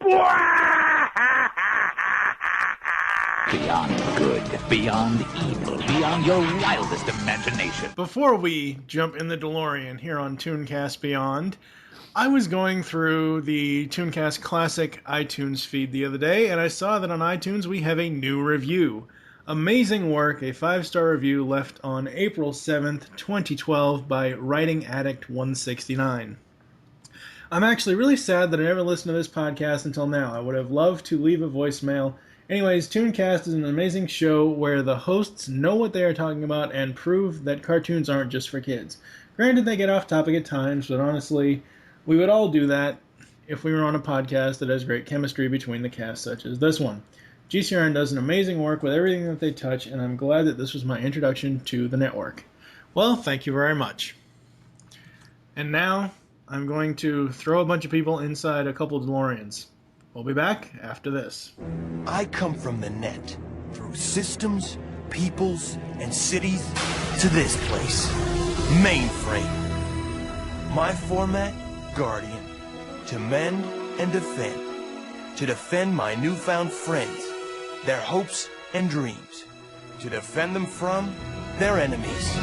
Beyond good, beyond evil, beyond your wildest imagination. Before we jump in the DeLorean here on ToonCast Beyond, I was going through the ToonCast Classic iTunes feed the other day, and I saw that on iTunes we have a new review. Amazing work, a 5-star review left on April 7th, 2012 by Writing Addict 169. I'm actually really sad that I never listened to this podcast until now. I would have loved to leave a voicemail. Anyways, ToonCast is an amazing show where the hosts know what they are talking about and prove that cartoons aren't just for kids. Granted, they get off topic at times, but honestly, we would all do that if we were on a podcast that has great chemistry between the cast, such as this one. GCRN does an amazing work with everything that they touch, and I'm glad that this was my introduction to the network. Well, thank you very much. And now, I'm going to throw a bunch of people inside a couple of DeLoreans. We'll be back after this. I come from the net, through systems, peoples, and cities, to this place, Mainframe. My format, Guardian, to mend and defend. To defend my newfound friends, their hopes and dreams. To defend them from their enemies.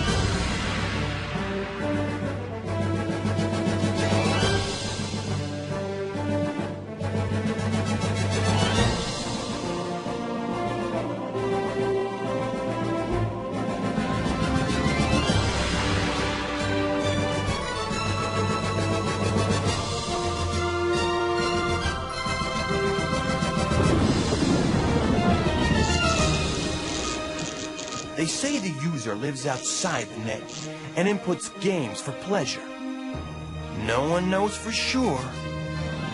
They say the user lives outside the net and inputs games for pleasure. No one knows for sure,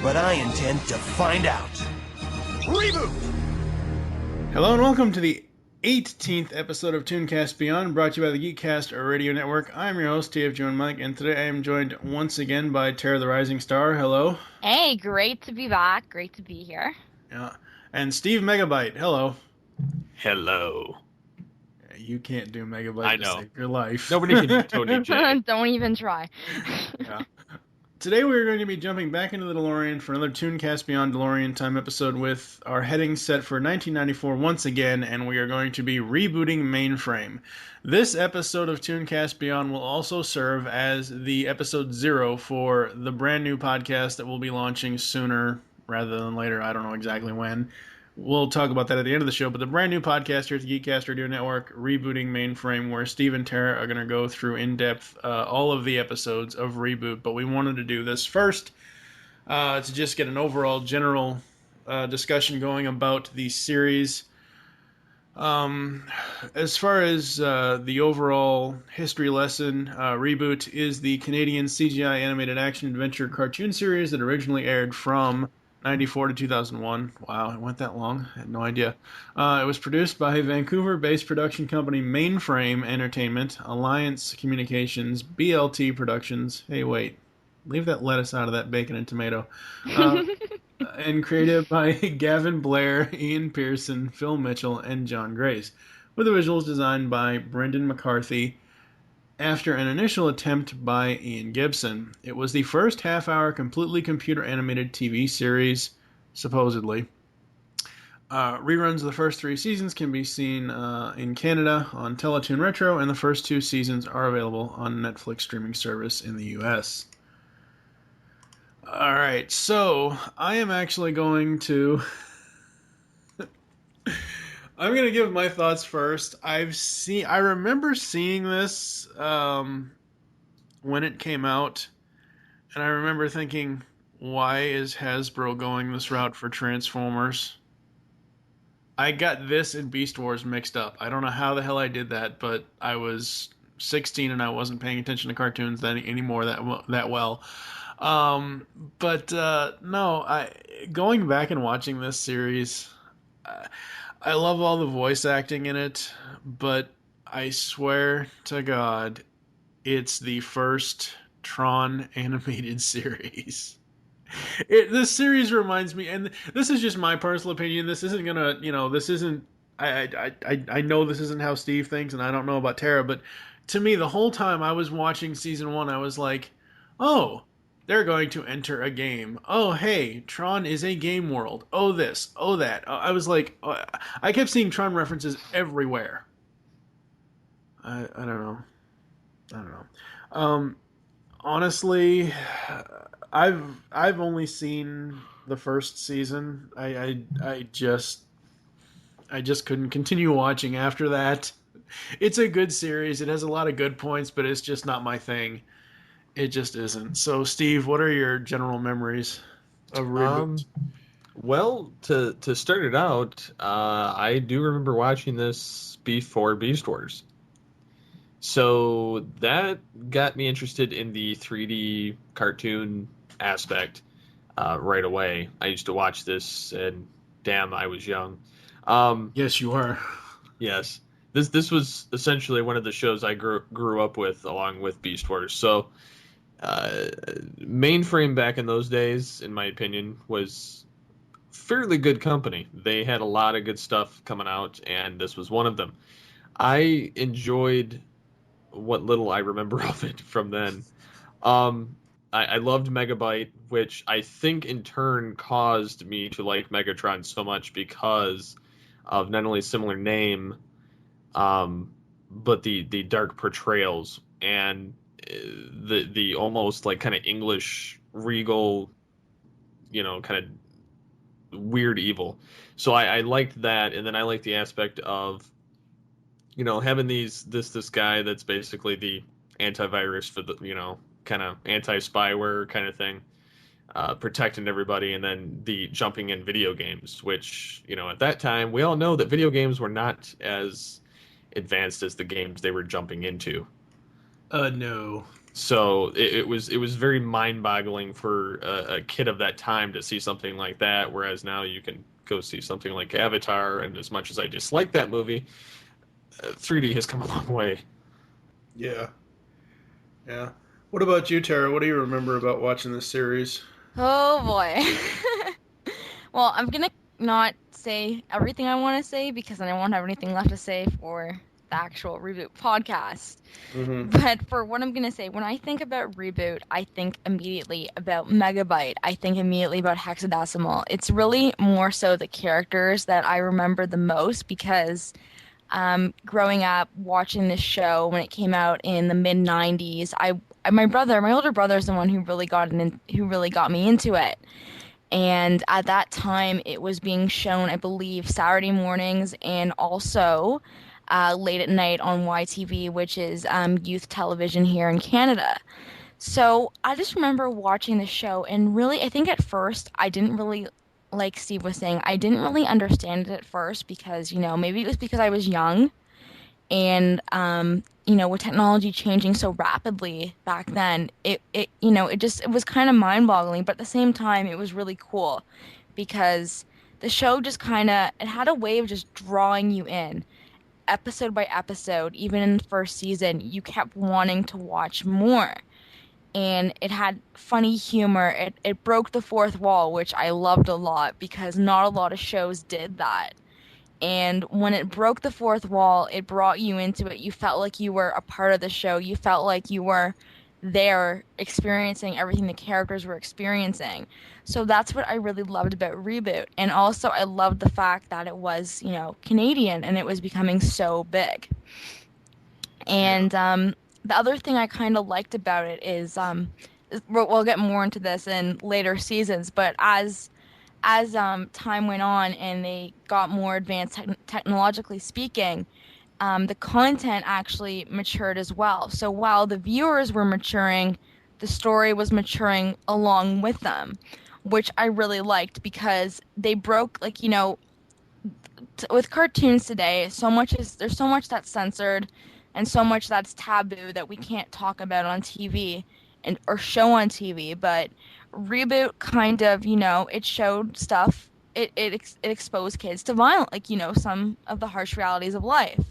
but I intend to find out. Reboot! Hello and welcome to the 18th episode of ToonCast Beyond, brought to you by the Geekcast Radio Network. I'm your host, TF and Mike, and today I am joined once again by Tarah the Rising Star. Hello. Hey, great to be back. Great to be here. Yeah. And Steve Megabyte. Hello. Hello. You can't do Megabyte I to know. save your life. Nobody can do Tony J. Don't even try. Yeah. Today we're going to be jumping back into the DeLorean for another ToonCast Beyond Delorean Time episode with our heading set for 1994 once again, and we are going to be rebooting Mainframe. This episode of ToonCast Beyond will also serve as the episode 0 for the brand new podcast that we'll be launching sooner rather than later. I don't know exactly when. We'll talk about that at the end of the show, but the brand new podcast here at the Geekcast Radio Network, Rebooting Mainframe, where Steve and Tarah are going to go through in-depth all of the episodes of Reboot, but we wanted to do this first to just get an overall general discussion going about the series. As far as the overall history lesson, Reboot is the Canadian CGI animated action-adventure cartoon series that originally aired from 94 to 2001. Wow, it went that long. I had no idea. It was produced by Vancouver-based production company Mainframe Entertainment, Alliance Communications, BLT Productions. Hey, wait. Leave that lettuce out of that bacon and tomato. And created by Gavin Blair, Ian Pearson, Phil Mitchell, and John Grace, with the visuals designed by Brendan McCarthy, after an initial attempt by Ian Gibson. It was the first half-hour completely computer-animated TV series, supposedly. Reruns of the first 3 seasons can be seen in Canada on Teletoon Retro, and the first 2 seasons are available on Netflix streaming service in the U.S. Alright, so I am actually going to... I'm going to give my thoughts first. I remember seeing this when it came out, and I remember thinking, why is Hasbro going this route for Transformers? I got this and Beast Wars mixed up. I don't know how the hell I did that, but I was 16 and I wasn't paying attention to cartoons then anymore that well. Going back and watching this series... I love all the voice acting in it, but I swear to God, it's the first Tron animated series. This series reminds me, and this is just my personal opinion, this isn't gonna, this isn't, I know this isn't how Steve thinks, and I don't know about Tarah, but to me, the whole time I was watching season 1, I was like, oh, they're going to enter a game. Oh, hey, Tron is a game world. Oh, this. Oh, that. I was like, I kept seeing Tron references everywhere. I don't know. I don't know. Honestly, I've only seen the first season. I just couldn't continue watching after that. It's a good series. It has a lot of good points, but it's just not my thing. It just isn't. So, Steve, what are your general memories of Reboot? Well, to start it out, I do remember watching this before Beast Wars. So that got me interested in the 3D cartoon aspect right away. I used to watch this, and damn, I was young. Yes, you are. Yes, this was essentially one of the shows I grew up with, along with Beast Wars. So, Mainframe back in those days, in my opinion, was fairly good company. They had a lot of good stuff coming out, and this was one of them. I enjoyed what little I remember of it from then. I loved Megabyte, which I think in turn caused me to like Megatron so much because of not only similar name, but the dark portrayals and the almost like kind of English regal, kind of weird evil. So I liked that, and then I liked the aspect of having this guy that's basically the antivirus for the kind of anti-spyware kind of thing, protecting everybody, and then the jumping in video games, which at that time we all know that video games were not as advanced as the games they were jumping into. No. So it was very mind-boggling for a kid of that time to see something like that, whereas now you can go see something like Avatar, and as much as I dislike that movie, 3D has come a long way. Yeah. Yeah. What about you, Tara? What do you remember about watching this series? Oh boy. Well, I'm gonna not say everything I want to say because I won't have anything left to say for the actual Reboot podcast. Mm-hmm. But for what I'm gonna say, when I think about Reboot, I think immediately about Megabyte. I think immediately about Hexadecimal. It's really more so the characters that I remember the most because growing up watching this show when it came out in the mid '90s, my older brother is the one who really got me into it. And at that time, it was being shown, I believe, Saturday mornings and also late at night on YTV, which is youth television here in Canada. So I just remember watching the show, and really, I think at first I didn't really, like Steve was saying, I didn't really understand it at first because, maybe it was because I was young, and with technology changing so rapidly back then, it was kind of mind-boggling, but at the same time, it was really cool because the show just it had a way of just drawing you in episode by episode. Even in the first season, you kept wanting to watch more. And it had funny humor. It broke the fourth wall, which I loved a lot because not a lot of shows did that. And when it broke the fourth wall, it brought you into it. You felt like you were a part of the show. You felt like you were there experiencing everything the characters were experiencing. So that's what I really loved about Reboot. And also I loved the fact that it was, Canadian and it was becoming so big. And the other thing I kind of liked about it is, we'll get more into this in later seasons, but as time went on and they got more advanced technologically speaking, the content actually matured as well. So while the viewers were maturing, the story was maturing along with them, which I really liked because they broke, with cartoons today, there's so much that's censored and so much that's taboo that we can't talk about on TV or show on TV, but Reboot kind of, it showed stuff. It exposed kids to violence, some of the harsh realities of life,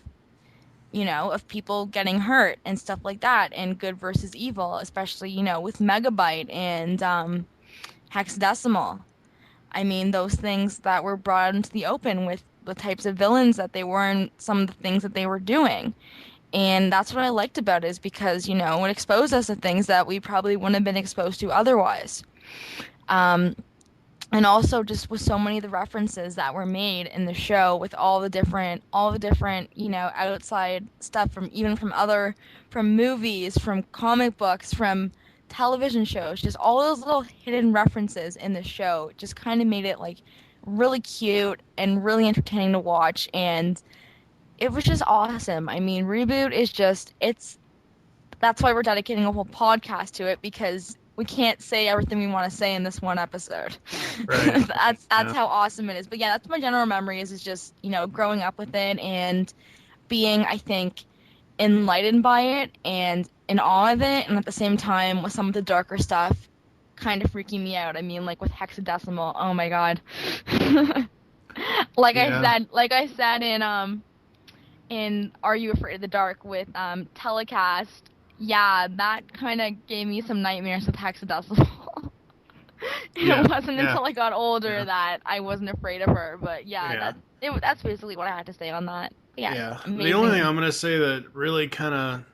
of people getting hurt and stuff like that, and good versus evil, especially, with Megabyte and Hexadecimal. I mean, those things that were brought into the open with the types of villains that they were and some of the things that they were doing. And that's what I liked about it, is because, it exposed us to things that we probably wouldn't have been exposed to otherwise. Um, and also just with so many of the references that were made in the show, with all the different, outside stuff, from movies, from comic books, from television shows, just all those little hidden references in the show just kind of made it like really cute and really entertaining to watch. And it was just awesome. I mean, Reboot is just, that's why we're dedicating a whole podcast to it, because we can't say everything we want to say in this one episode. Right. That's how awesome it is. But yeah, that's my general memory, is just, growing up with it and being, I think, enlightened by it and in awe of it, and at the same time with some of the darker stuff kind of freaking me out. I mean, like with hexadecimal, oh my god. like I said in Are You Afraid of the Dark with Telecast, yeah, that kind of gave me some nightmares with hexadecimal. It wasn't until I got older that I wasn't afraid of her, but that's basically what I had to say on that. Yeah. The only thing I'm going to say that really kind of,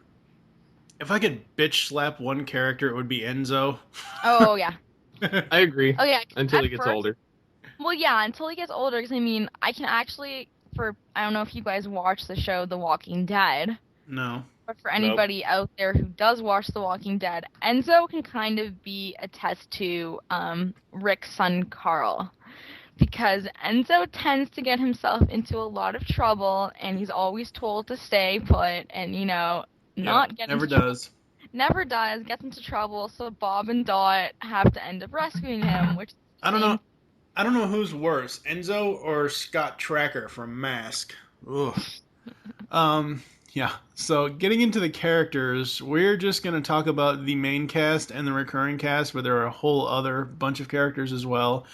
if I could bitch slap one character, it would be Enzo. Oh, yeah. I agree. Oh, yeah. Until he gets older. Well, yeah, until he gets older, because, I mean, I can actually, I don't know if you guys watch the show The Walking Dead. No. But for anybody out there who does watch The Walking Dead, Enzo can kind of be a test to Rick's son, Carl. Because Enzo tends to get himself into a lot of trouble, and he's always told to stay put, and, not get never does. Never does, gets into trouble, so Bob and Dot have to end up rescuing him, which... I don't know who's worse, Enzo or Scott Tracker from Mask. Ugh. Yeah, so getting into the characters, we're just going to talk about the main cast and the recurring cast, but there are a whole other bunch of characters as well.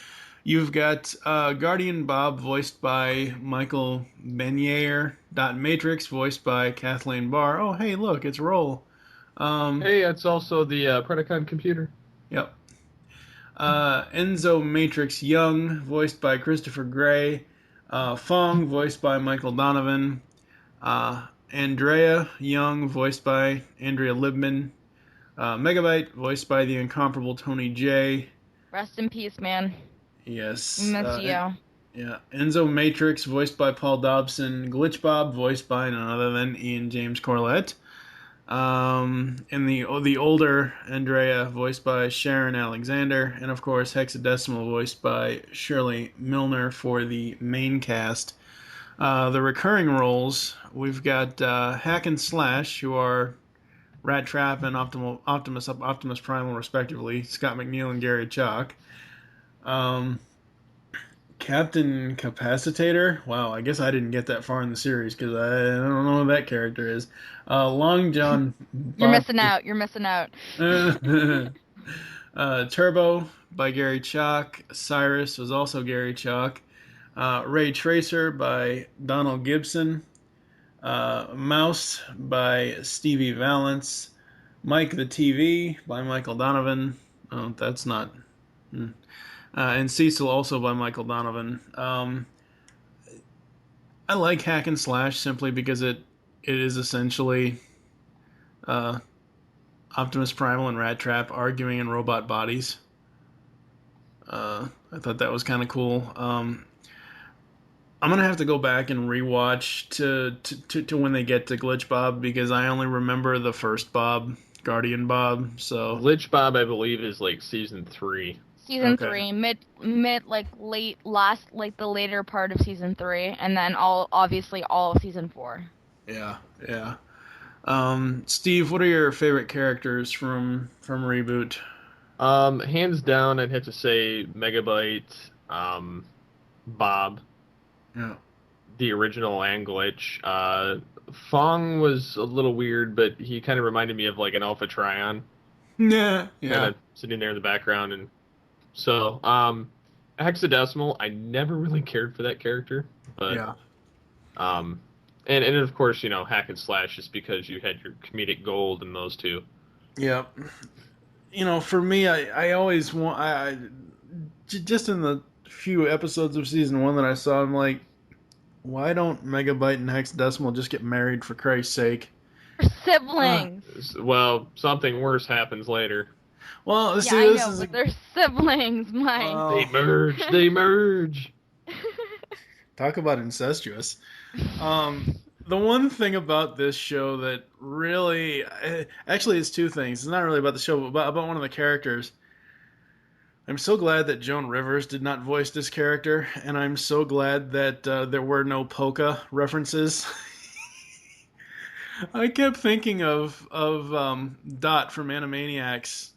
You've got Guardian Bob, voiced by Michael Benyere. Dot Matrix, voiced by Kathleen Barr. Oh, hey, look, it's Roll. Hey, it's also the Predacon computer. Yep. Enzo Matrix Young, voiced by Christopher Gray. Fong, voiced by Michael Donovan. Andrea Young, voiced by Andrea Libman. Megabyte, voiced by the incomparable Tony J. Rest in peace, man. Yes. Miss you. Yeah. Enzo Matrix, voiced by Paul Dobson. Glitch Bob, voiced by none other than Ian James Corlett. And the older Andrea, voiced by Sharon Alexander. And of course, Hexadecimal, voiced by Shirley Milner for the main cast. The recurring roles, we've got Hack and Slash, who are Rat Trap and Optimus Primal, respectively. Scott McNeil and Gary Chalk. Captain Capacitator. Wow, I guess I didn't get that far in the series because I don't know who that character is. Long John. You're missing out. You're missing out. Turbo by Gary Chalk. Cyrus was also Gary Chalk. Ray Tracer by Donald Gibson. Mouse by Stevie Valance. Mike the TV by Michael Donovan. Oh, that's not... and Cecil also by Michael Donovan. I like Hack and Slash simply because it is essentially Optimus Primal and Rat Trap arguing in robot bodies. I thought that was kind of cool. I'm gonna have to go back and rewatch to when they get to Glitch Bob because I only remember the first Bob, Guardian Bob. So Glitch Bob, I believe, is like season 3. Season 3, the later part of season 3, and then all of season 4. Yeah. Steve, what are your favorite characters from Reboot? Hands down, I'd have to say Megabyte, Bob. Yeah. The original and Glitch. Fong was a little weird, but he kind of reminded me of like an Alpha Trion. Yeah. Kind of sitting there in the background. And so, Hexadecimal, I never really cared for that character. But, yeah. And of course, Hack and Slash, just because you had your comedic gold in those two. Yeah. For me, I always want... just in the few episodes of season 1 that I saw, I'm like, why don't Megabyte and Hexadecimal just get married for Christ's sake? siblings. Well, something worse happens later. Well, Yeah, see, I this know, is but they're siblings, Mike. They merge. They merge. talk about incestuous. The one thing about this show that really, actually, it's two things. It's not really about the show, but about one of the characters. I'm so glad that Joan Rivers did not voice this character, and I'm so glad that there were no polka references. I kept thinking of Dot from Animaniacs.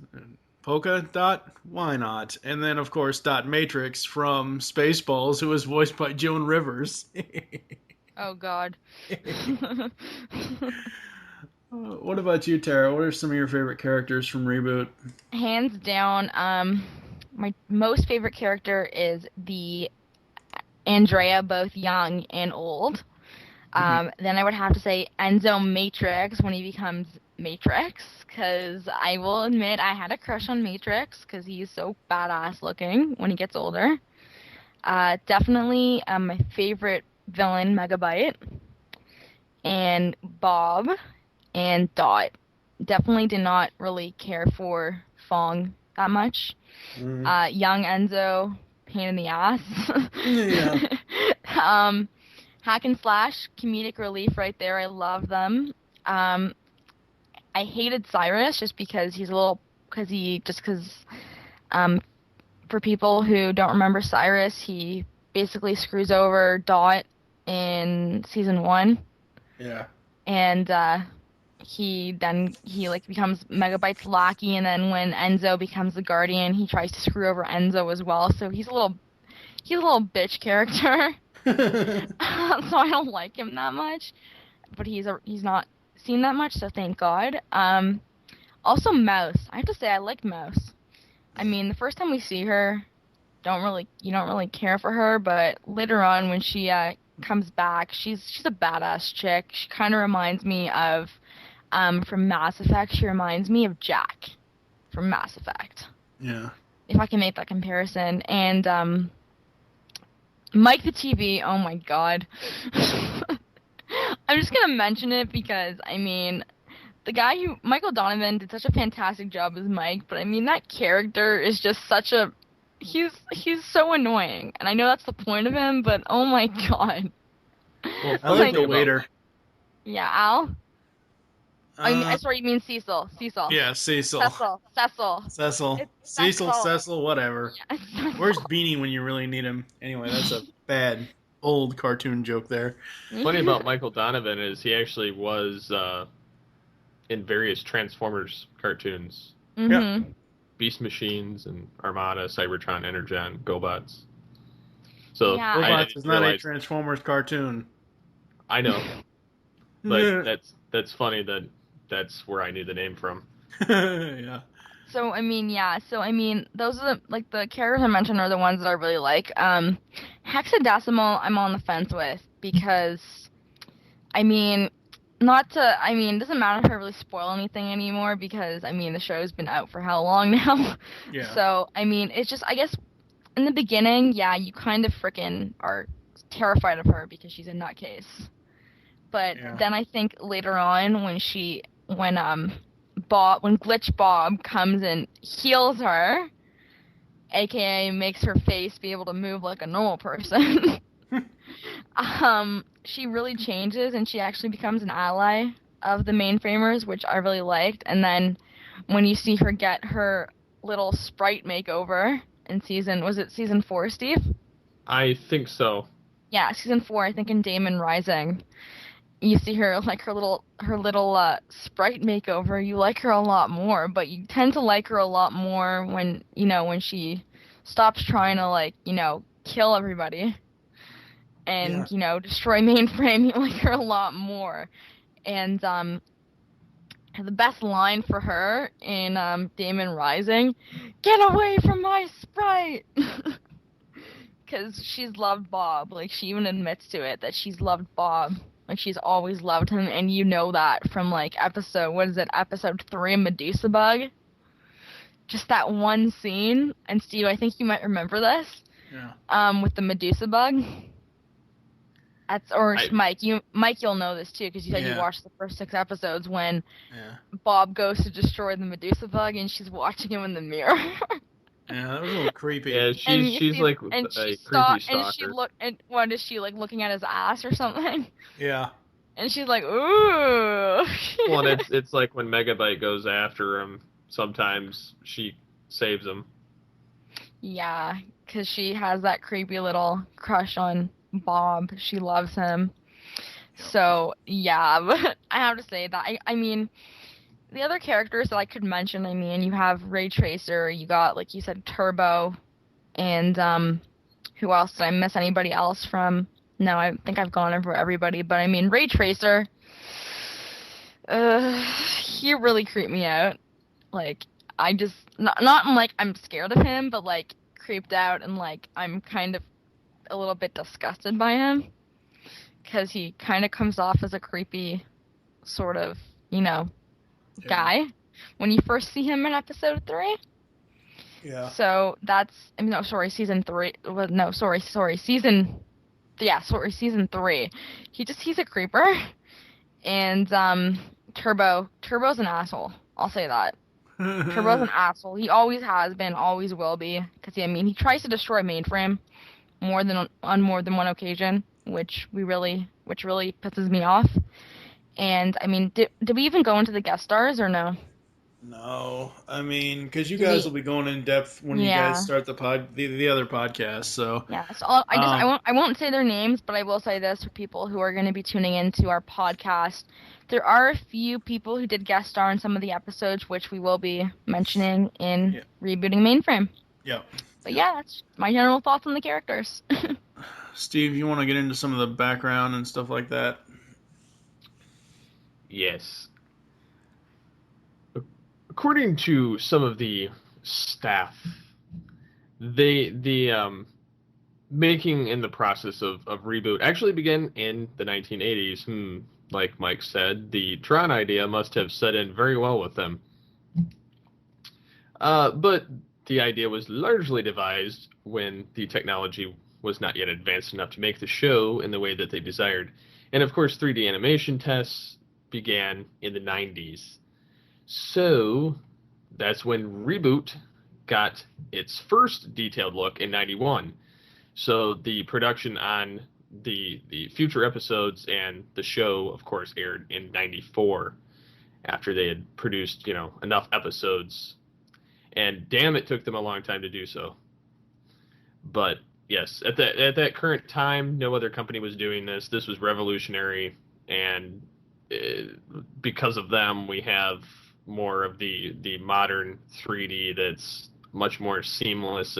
Polka Dot? Why not? And then, of course, Dot Matrix from Spaceballs, who was voiced by Joan Rivers. Oh, God. What about you, Tara? What are some of your favorite characters from Reboot? Hands down, my most favorite character is the Andrea, both young and old. Then I would have to say Enzo Matrix when he becomes Matrix, because I will admit I had a crush on Matrix because he's so badass looking when he gets older. Definitely my favorite villain, Megabyte, and Bob, and Dot. Definitely did not really care for Fong that much. Young Enzo, pain in the ass. Yeah. Hack and Slash, comedic relief right there. I love them. I hated Cyrus just because for people who don't remember Cyrus, he basically screws over Dot in season 1. Yeah. And he becomes Megabyte's lackey, and then when Enzo becomes the Guardian, he tries to screw over Enzo as well. So he's a little bitch character. So I don't like him that much, but he's not seen that much, so thank God. Also Mouse. I have to say I like Mouse. I mean, the first time we see her, you don't really care for her, but later on when she comes back, she's a badass chick. She kind of reminds me of from Mass Effect. She reminds me of Jack from Mass Effect. Yeah. If I can make that comparison. And Mike the TV, oh my God. I'm just gonna mention it because, I mean, Michael Donovan did such a fantastic job as Mike, but I mean, that character is just he's so annoying. And I know that's the point of him, but oh my God. Well, I like the waiter. Yeah, Al? Sorry, you mean Cecil. Yeah, Cecil. Cecil. Cecil, whatever. Yeah, Where's Beanie when you really need him? Anyway, that's a bad old cartoon joke there. Funny about Michael Donovan is he actually was in various Transformers cartoons. Mm-hmm. Yeah. Beast Machines and Armada, Cybertron, Energon, GoBots. So Yeah. GoBots is not a Transformers cartoon. I know. But that's funny that that's where I knew the name from. Yeah. So I mean, those are the characters I mentioned are the ones that I really like. Hexadecimal, I'm on the fence with because, I mean, it doesn't matter if I really spoil anything anymore because, I mean, the show's been out for how long now? Yeah. So, I mean, it's just, I guess, in the beginning, yeah, you kind of freaking are terrified of her because she's a nutcase. But then I think later on when Glitch Bob comes and heals her, aka makes her face be able to move like a normal person, she really changes and she actually becomes an ally of the Mainframers, which I really liked. And then when you see her get her little sprite makeover in season 4, Steve? I think so. Yeah, season 4, I think in Damon Rising. You see her her little sprite makeover. You like her a lot more, but you tend to like her a lot more when she stops trying to kill everybody and destroy Mainframe. You like her a lot more. And the best line for her in Damon Rising, "Get away from my sprite!" Because she's loved Bob. She even admits to it that she's loved Bob. She's always loved him, and you know that from episode 3, Medusa Bug? Just that one scene, and Steve, I think you might remember this. Yeah. With the Medusa Bug. Mike. You'll know this too because you said you watched the first 6 episodes when Bob goes to destroy the Medusa bug and she's watching him in the mirror. Yeah, that was a little creepy. Yeah, she's like a creepy stalker. What is she like looking at his ass or something? Yeah. And she's like, ooh. Well, it's like when Megabyte goes after him. Sometimes she saves him. Yeah, because she has that creepy little crush on Bob. She loves him. So, yeah, but I have to say that, I mean, the other characters that I could mention, I mean, you have Ray Tracer, you got, like you said, Turbo, and, who else? Did I miss anybody else from? No, I think I've gone over everybody, but I mean, Ray Tracer, he really creeped me out. Like, I just, not like I'm scared of him, but like creeped out and like I'm kind of a little bit disgusted by him. Because he kind of comes off as a creepy sort of, guy when you first see him in episode 3. Yeah. So that's, season 3. Well, no, season 3. He's a creeper. And, Turbo's an asshole. I'll say that. Turbo's an asshole. He always has been, always will be. Because, he tries to destroy Mainframe on more than one occasion, which really pisses me off. And, I mean, did we even go into the guest stars or no? No. I mean, because you guys will be going in depth when you guys start the other podcast, so... Yeah, so I won't say their names, but I will say this for people who are going to be tuning into our podcast. There are a few people who did guest star in some of the episodes, which we will be mentioning in Rebooting Mainframe. Yeah. But yeah, that's my general thoughts on the characters. Steve, you want to get into some of the background and stuff like that? Yes. According to some of the staff, the making in the process of Reboot actually began in the 1980s. Like Mike said, the Tron idea must have set in very well with them. But the idea was largely devised when the technology was not yet advanced enough to make the show in the way that they desired. And of course, 3D animation tests began in the 90s. So that's when Reboot got its first detailed look in 91. So the production on the future episodes and the show, of course, aired in 94 after they had produced, enough episodes. And damn, it took them a long time to do so. But yes, at that current time, no other company was doing this. This was revolutionary, and because of them, we have more of the modern 3D that's much more seamless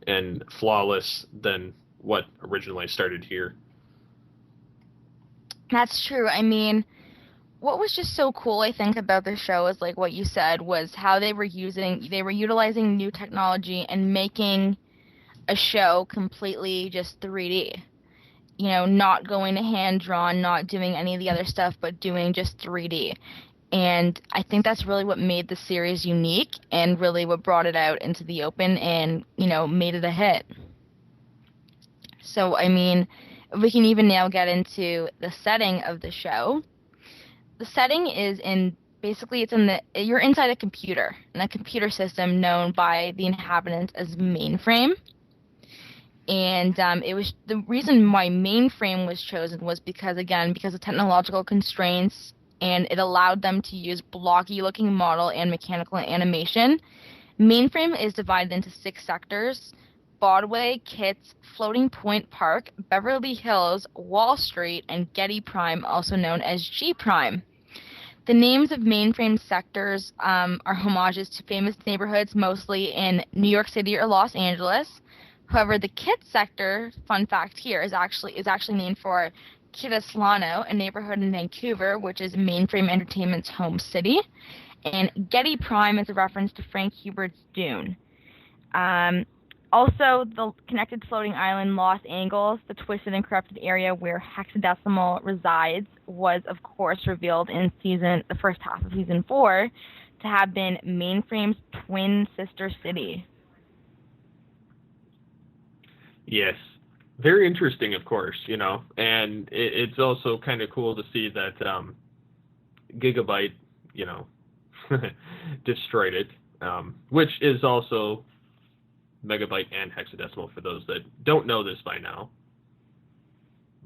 and flawless than what originally started here. That's true. I mean, what was just so cool, I think, about the show is like what you said was how they were utilizing new technology and making a show completely just 3D. Not going to hand-drawn, not doing any of the other stuff, but doing just 3D. And I think that's really what made the series unique and really what brought it out into the open and, made it a hit. So, I mean, we can even now get into the setting of the show. The setting is you're inside a computer, and a computer system known by the inhabitants as Mainframe. And it was the reason why Mainframe was chosen was because of technological constraints, and it allowed them to use blocky-looking model and mechanical animation. Mainframe is divided into 6 sectors: Broadway, Kitts, Floating Point Park, Beverly Hills, Wall Street, and Getty Prime, also known as G Prime. The names of Mainframe sectors are homages to famous neighborhoods, mostly in New York City or Los Angeles. However, the Kitts sector, fun fact here, is actually named for Kittislano, a neighborhood in Vancouver, which is Mainframe Entertainment's home city. And Getty Prime is a reference to Frank Hubert's Dune. Also, the connected floating island Los Angeles, the twisted and corrupted area where Hexadecimal resides, was of course revealed in the first half of season 4 to have been Mainframe's twin sister city. Yes. very interesting, of course, you know, and it's also kind of cool to see that Gigabyte, you know, destroyed it, which is also megabyte and hexadecimal for those that don't know this by now.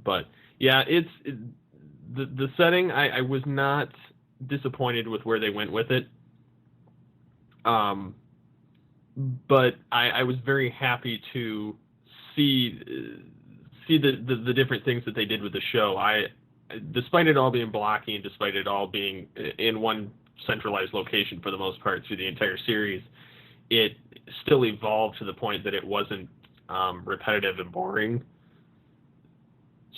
But yeah, the setting. I was not disappointed with where they went with it. But I was very happy to see the different things that they did with the show. Despite it all being blocky and despite it all being in one centralized location for the most part through the entire series, it still evolved to the point that it wasn't repetitive and boring.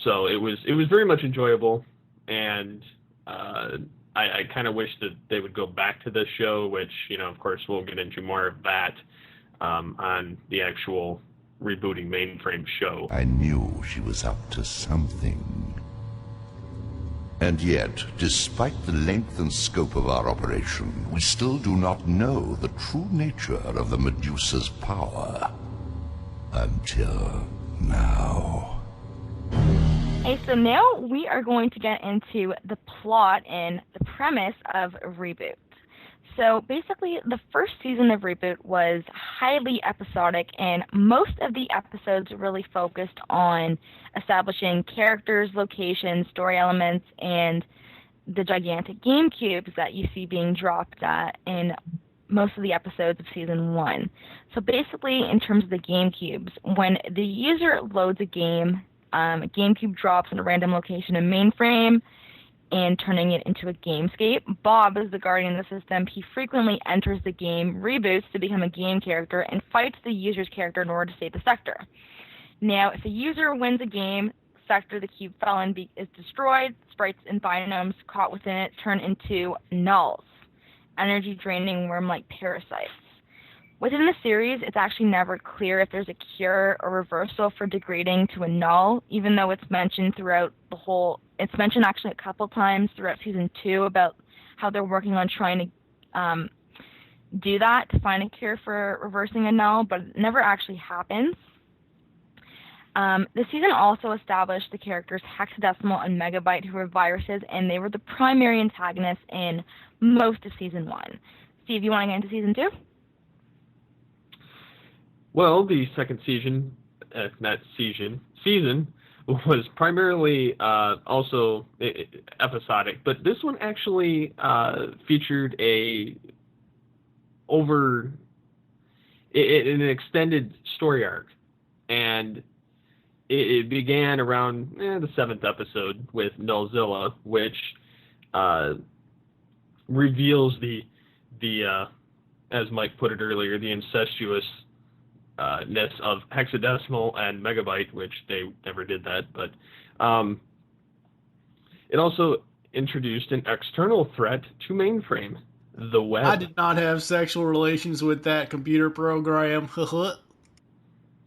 So it was very much enjoyable, and I kind of wish that they would go back to this show, which, you know, of course, we'll get into more of that on the actual rebooting Mainframe show. I knew she was up to something. And yet, despite the length and scope of our operation, we still do not know the true nature of the Medusa's power. Until now. Hey, so now we are going to get into the plot and the premise of Reboot. So basically, the first season of Reboot was highly episodic, and most of the episodes really focused on establishing characters, locations, story elements, and the gigantic game cubes that you see being dropped in most of the episodes of season 1. So basically, in terms of the game cubes, when the user loads a GameCube drops in a random location in Mainframe and turning it into a gamescape. Bob is the guardian of the system. He frequently enters the game, reboots to become a game character, and fights the user's character in order to save the sector. Now, if a user wins a game sector the cube fell in is destroyed, sprites and binomes caught within it turn into nulls, energy-draining worm-like parasites. Within the series, it's actually never clear if there's a cure or reversal for degrading to a null, even though it's mentioned throughout the whole... It's mentioned actually a couple times throughout Season 2 about how they're working on trying to do that, to find a cure for reversing a null, but it never actually happens. The season also established the characters Hexadecimal and Megabyte, who were viruses, and they were the primary antagonists in most of Season 1. Steve, you want to get into Season 2? Well, the second season was primarily also episodic, but this one actually featured an extended story arc, and it began around the 7th episode with Nullzilla, which reveals the as Mike put it earlier, the incestuous ness of Hexadecimal and Megabyte, which they never did that, but it also introduced an external threat to Mainframe, the web. I did not have sexual relations with that computer program.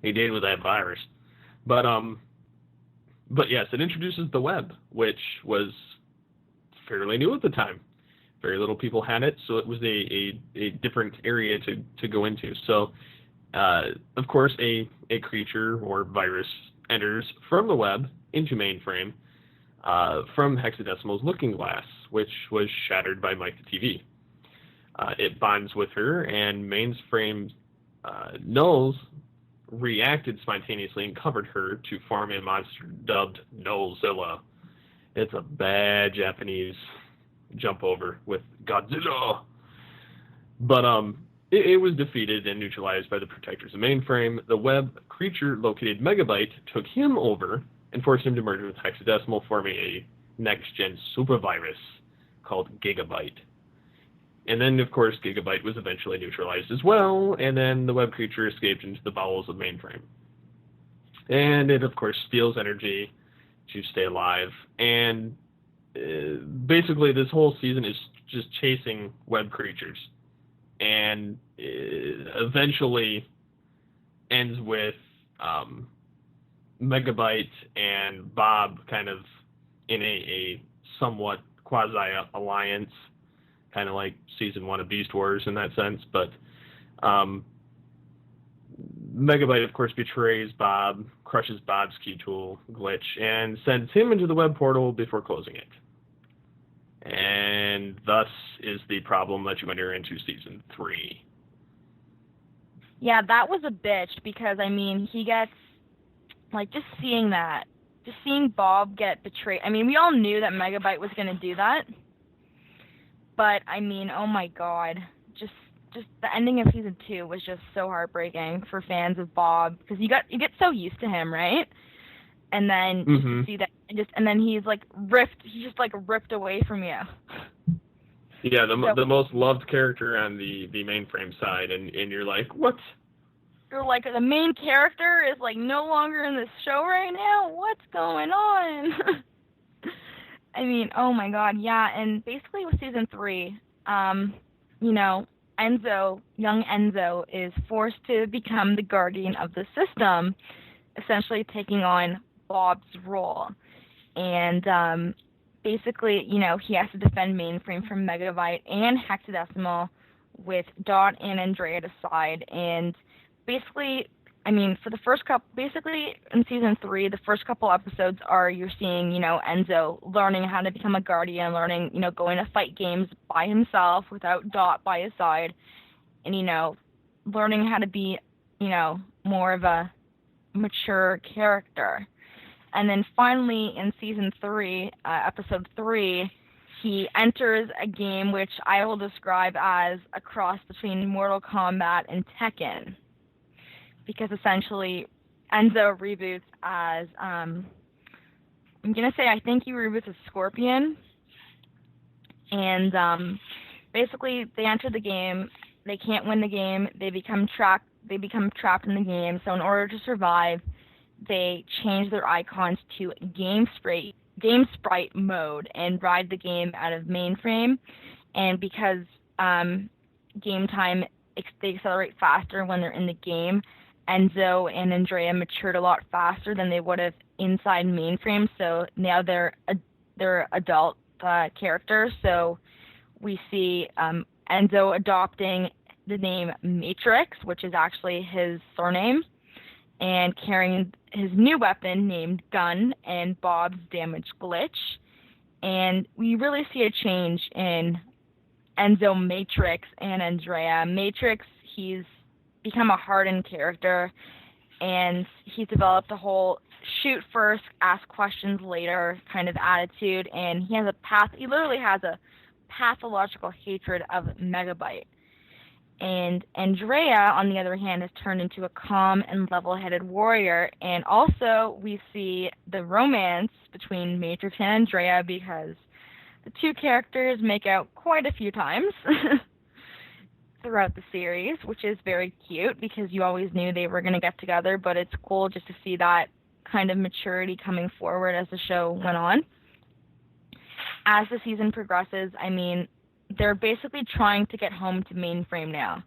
He did with that virus. But yes, it introduces the web, which was fairly new at the time. Very little people had it, so it was a different area to go into. So of course, a creature or virus enters from the web into Mainframe from Hexadecimal's looking glass, which was shattered by Mike the TV. It bonds with her, and Mainframe's nulls reacted spontaneously and covered her to form a monster dubbed Nullzilla. It's a bad Japanese jump over with Godzilla. But it was defeated and neutralized by the protectors of Mainframe. The web creature located Megabyte took him over and forced him to merge with Hexadecimal, forming a next-gen supervirus called Gigabyte. And then, of course, Gigabyte was eventually neutralized as well, and then the web creature escaped into the bowels of Mainframe. And it, of course, steals energy to stay alive. And basically, this whole season is just chasing web creatures. And eventually ends with Megabyte and Bob kind of in a somewhat quasi-alliance, kind of like Season 1 of Beast Wars in that sense. But Megabyte, of course, betrays Bob, crushes Bob's key tool, Glitch, and sends him into the web portal before closing it. And thus is the problem that you enter into Season 3. Yeah, that was a bitch because, I mean, he gets, like, just seeing Bob get betrayed. I mean, we all knew that Megabyte was going to do that. But, I mean, oh my god. Just the ending of Season 2 was just so heartbreaking for fans of Bob. Because you get so used to him, right? And then you see that, and then he's just ripped away from you. Yeah, the most loved character on the Mainframe side, and you're like, what? You're like, the main character is like no longer in this show right now? What's going on? I mean, oh my god, yeah, and basically with Season 3, you know, young Enzo is forced to become the guardian of the system, essentially taking on Bob's role. And basically, you know, he has to defend Mainframe from Megabyte and Hexadecimal with Dot and Andrea to side. And basically, I mean, for the first couple, basically in Season 3, the first couple episodes are you're seeing, you know, Enzo learning how to become a guardian, learning, you know, going to fight games by himself without Dot by his side, and, you know, learning how to be, you know, more of a mature character. And then finally in Season 3, Episode 3, he enters a game which I will describe as a cross between Mortal Kombat and Tekken. Because essentially, Enzo reboots as, I'm going to say I think he reboots as Scorpion. And basically, they enter the game, they can't win the game, they become trapped in the game. So in order to survive, they change their icons to game sprite mode and ride the game out of Mainframe. And because game time, they accelerate faster when they're in the game, Enzo and Andrea matured a lot faster than they would have inside Mainframe. So now they're adult characters. So we see Enzo adopting the name Matrix, which is actually his surname, and carrying his new weapon named Gun and Bob's damaged Glitch. And we really see a change in Enzo Matrix and Andrea. Matrix, he's become a hardened character, and he's developed a whole shoot first, ask questions later kind of attitude, and he literally has a pathological hatred of Megabyte. And Andrea, on the other hand, has turned into a calm and level-headed warrior. And also, we see the romance between Matrix and Andrea because the two characters make out quite a few times throughout the series, which is very cute because you always knew they were going to get together, but it's cool just to see that kind of maturity coming forward as the show went on. As the season progresses, I mean, they're basically trying to get home to Mainframe now.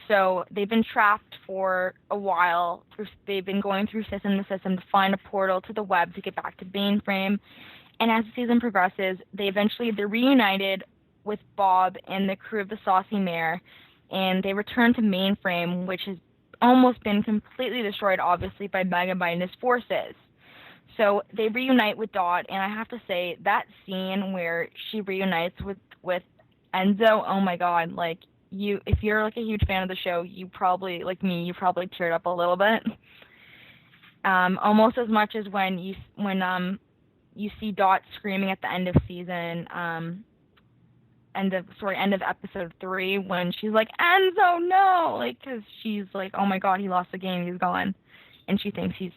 So they've been trapped for a while. They've been going through system to system to find a portal to the web to get back to Mainframe. And as the season progresses, they're reunited with Bob and the crew of the Saucy Mare, and they return to Mainframe, which has almost been completely destroyed, obviously, by Megabyte and his forces. So they reunite with Dot, and I have to say, that scene where she reunites with Enzo, oh my god, like, if you're like a huge fan of the show, you probably, like me, you probably teared up a little bit. Almost as much as when you see Dot screaming at the end of end of episode 3 when she's like, Enzo, no! Like, cause she's like, oh my god, he lost the game, he's gone. And she thinks he's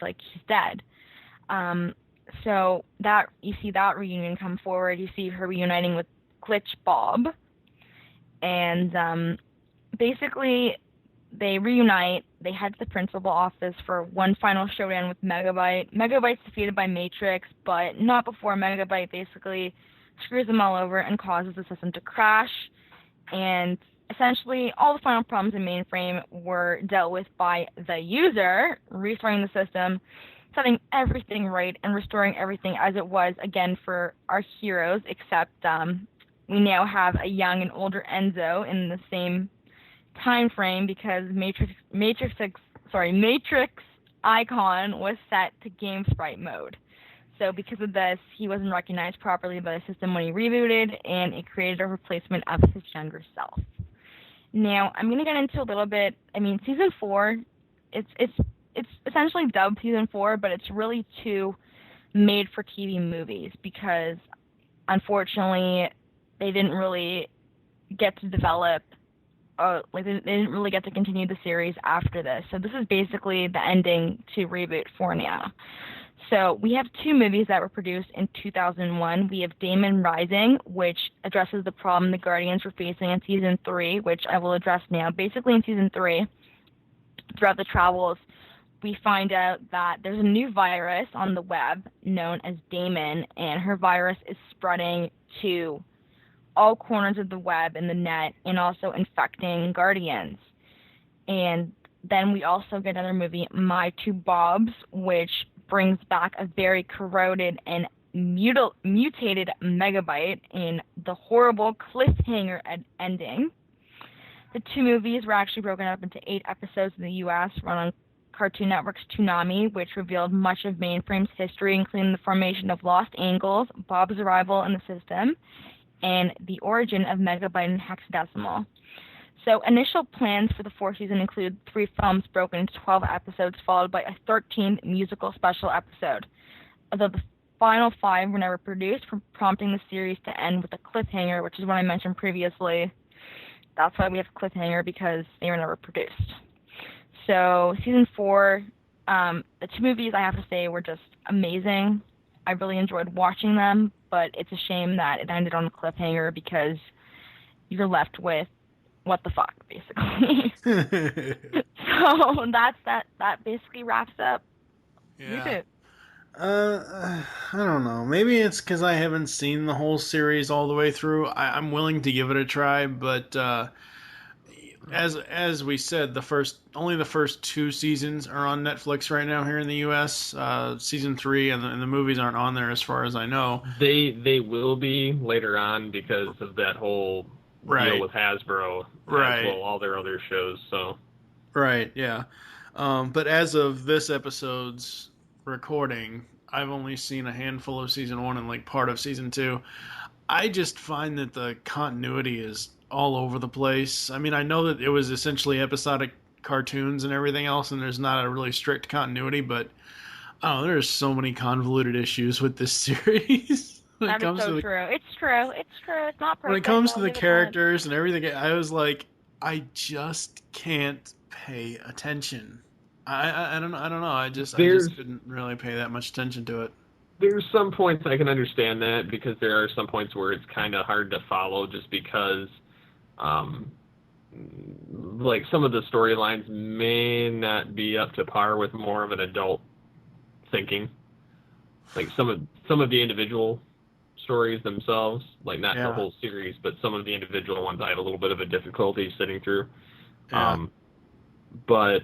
dead. So that, you see that reunion come forward, you see her reuniting with Glitch Bob. And basically, they reunite, they head to the principal office for one final showdown with Megabyte. Megabyte's defeated by Matrix, but not before Megabyte basically screws them all over and causes the system to crash. And essentially, all the final problems in Mainframe were dealt with by the user, restoring the system, setting everything right, and restoring everything as it was again for our heroes, except we now have a young and older Enzo in the same time frame because Matrix Matrix icon was set to game sprite mode. So because of this, he wasn't recognized properly by the system when he rebooted, and it created a replacement of his younger self. Now, I'm going to get into a little bit, Season 4, it's essentially dubbed Season 4, but it's really 2 made-for-TV movies, because, unfortunately, they didn't really get to develop, they didn't really get to continue the series after this. So this is basically the ending to Reboot for now. So we have 2 movies that were produced in 2001. We have Daemon Rising, which addresses the problem the Guardians were facing in Season 3, which I will address now. Basically, in Season 3, throughout the travels, we find out that there's a new virus on the web known as Daemon, and her virus is spreading to all corners of the web and the net, and also infecting Guardians. And then we also get another movie, My Two Bobs, which brings back a very corroded and mutated Megabyte in the horrible cliffhanger ending. The 2 movies were actually broken up into 8 episodes in the U.S., run on Cartoon Network's Toonami, which revealed much of Mainframe's history, including the formation of Lost Angles, Bob's arrival in the system, and the origin of Megabyte and Hexadecimal. So initial plans for the 4th season include 3 films broken into 12 episodes, followed by a 13th musical special episode. Although the final 5 were never produced, prompting the series to end with a cliffhanger, which is what I mentioned previously. That's why we have a cliffhanger, because they were never produced. So Season 4, the 2 movies, I have to say, were just amazing. I really enjoyed watching them, but it's a shame that it ended on a cliffhanger, because you're left with what the fuck, basically. So that basically wraps up Reboot. I don't know. Maybe it's because I haven't seen the whole series all the way through. I'm willing to give it a try, but as we said, only the first 2 seasons are on Netflix right now here in the U.S. Season 3 and the movies aren't on there, as far as I know. They will be later on because of that whole deal with Hasbro, as well all their other shows. So, right, yeah. But as of this episode's recording, I've only seen a handful of Season 1 and like part of Season 2. I just find that the continuity is all over the place. I mean, I know that it was essentially episodic cartoons and everything else, and there's not a really strict continuity, but I don't know, there's so many convoluted issues with this series. That is so true. It's true. It's not perfect. When it comes to the characters and everything, I was like, I just can't pay attention. I don't know. I just couldn't really pay that much attention to it. There's some points I can understand that, because there are some points where it's kind of hard to follow, just because like some of the storylines may not be up to par with more of an adult thinking. Like some of the individual stories themselves, like not the whole series, but some of the individual ones I had a little bit of a difficulty sitting through. Yeah. But